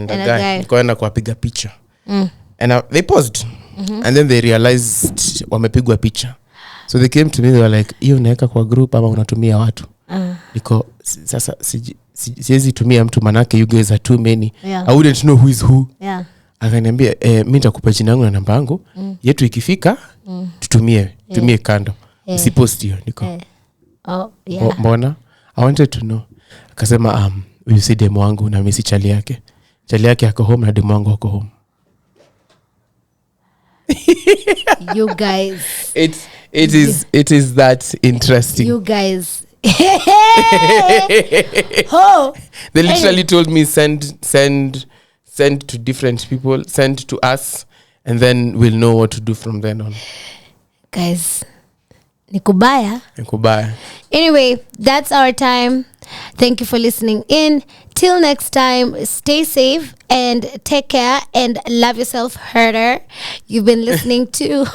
guy. Nikaenda kuwapiga picha. And they paused. And then they realized wamepigwa picha. So they came to me, they were like, hiyo unaweka kwa group ama unatumia watu? Niko sasa siwezi tumia mtu, manake you guys are too many. Yeah. I wouldn't know who is who. Yeah. Akaniambia mimi nitakupa jina langu na namba yangu. Yetu ikifika tumie kando. Usipost hiyo. Niko. Oh, yeah. Mbona? I wanted to know. Akasema you see demo wangu na mimi si chali yake. Chali yake ako home na demo wangu ako home. You guys. It is that interesting. You guys. They literally told me send to different people, send to us, and then we'll know what to do from then on. Guys, nikubaya. Anyway, that's our time. Thank you for listening in. Till next time, stay safe and take care and love yourself harder. You've been listening to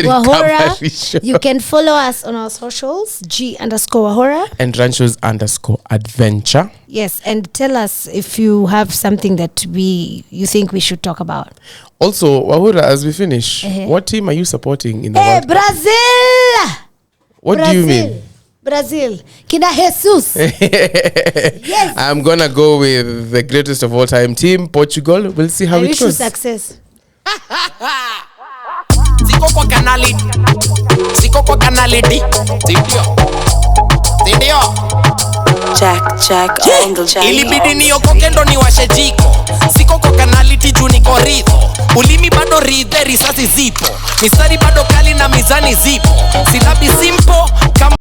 Wahora. You can follow us on our socials, G_Wahora and Ranchos_Adventure. Yes, and tell us if you have something that you think we should talk about. Also, Wahora, as we finish, what team are you supporting in the World Cup? Brazil! What do you mean? Brazil. Kina Jesus. Yes. I'm going to go with the greatest of all time team, Portugal. We'll see how it goes. I wish you success. Siko kwa kanality. Ndio. Jack on the jack. Ilibidi niokoke ndo niwashe jiko. Siko kwa kanality juu niko ridho. Ulimi bado ridhe, risasi zipo. Mistari bado kali na mizani zipo. Silabi simple kama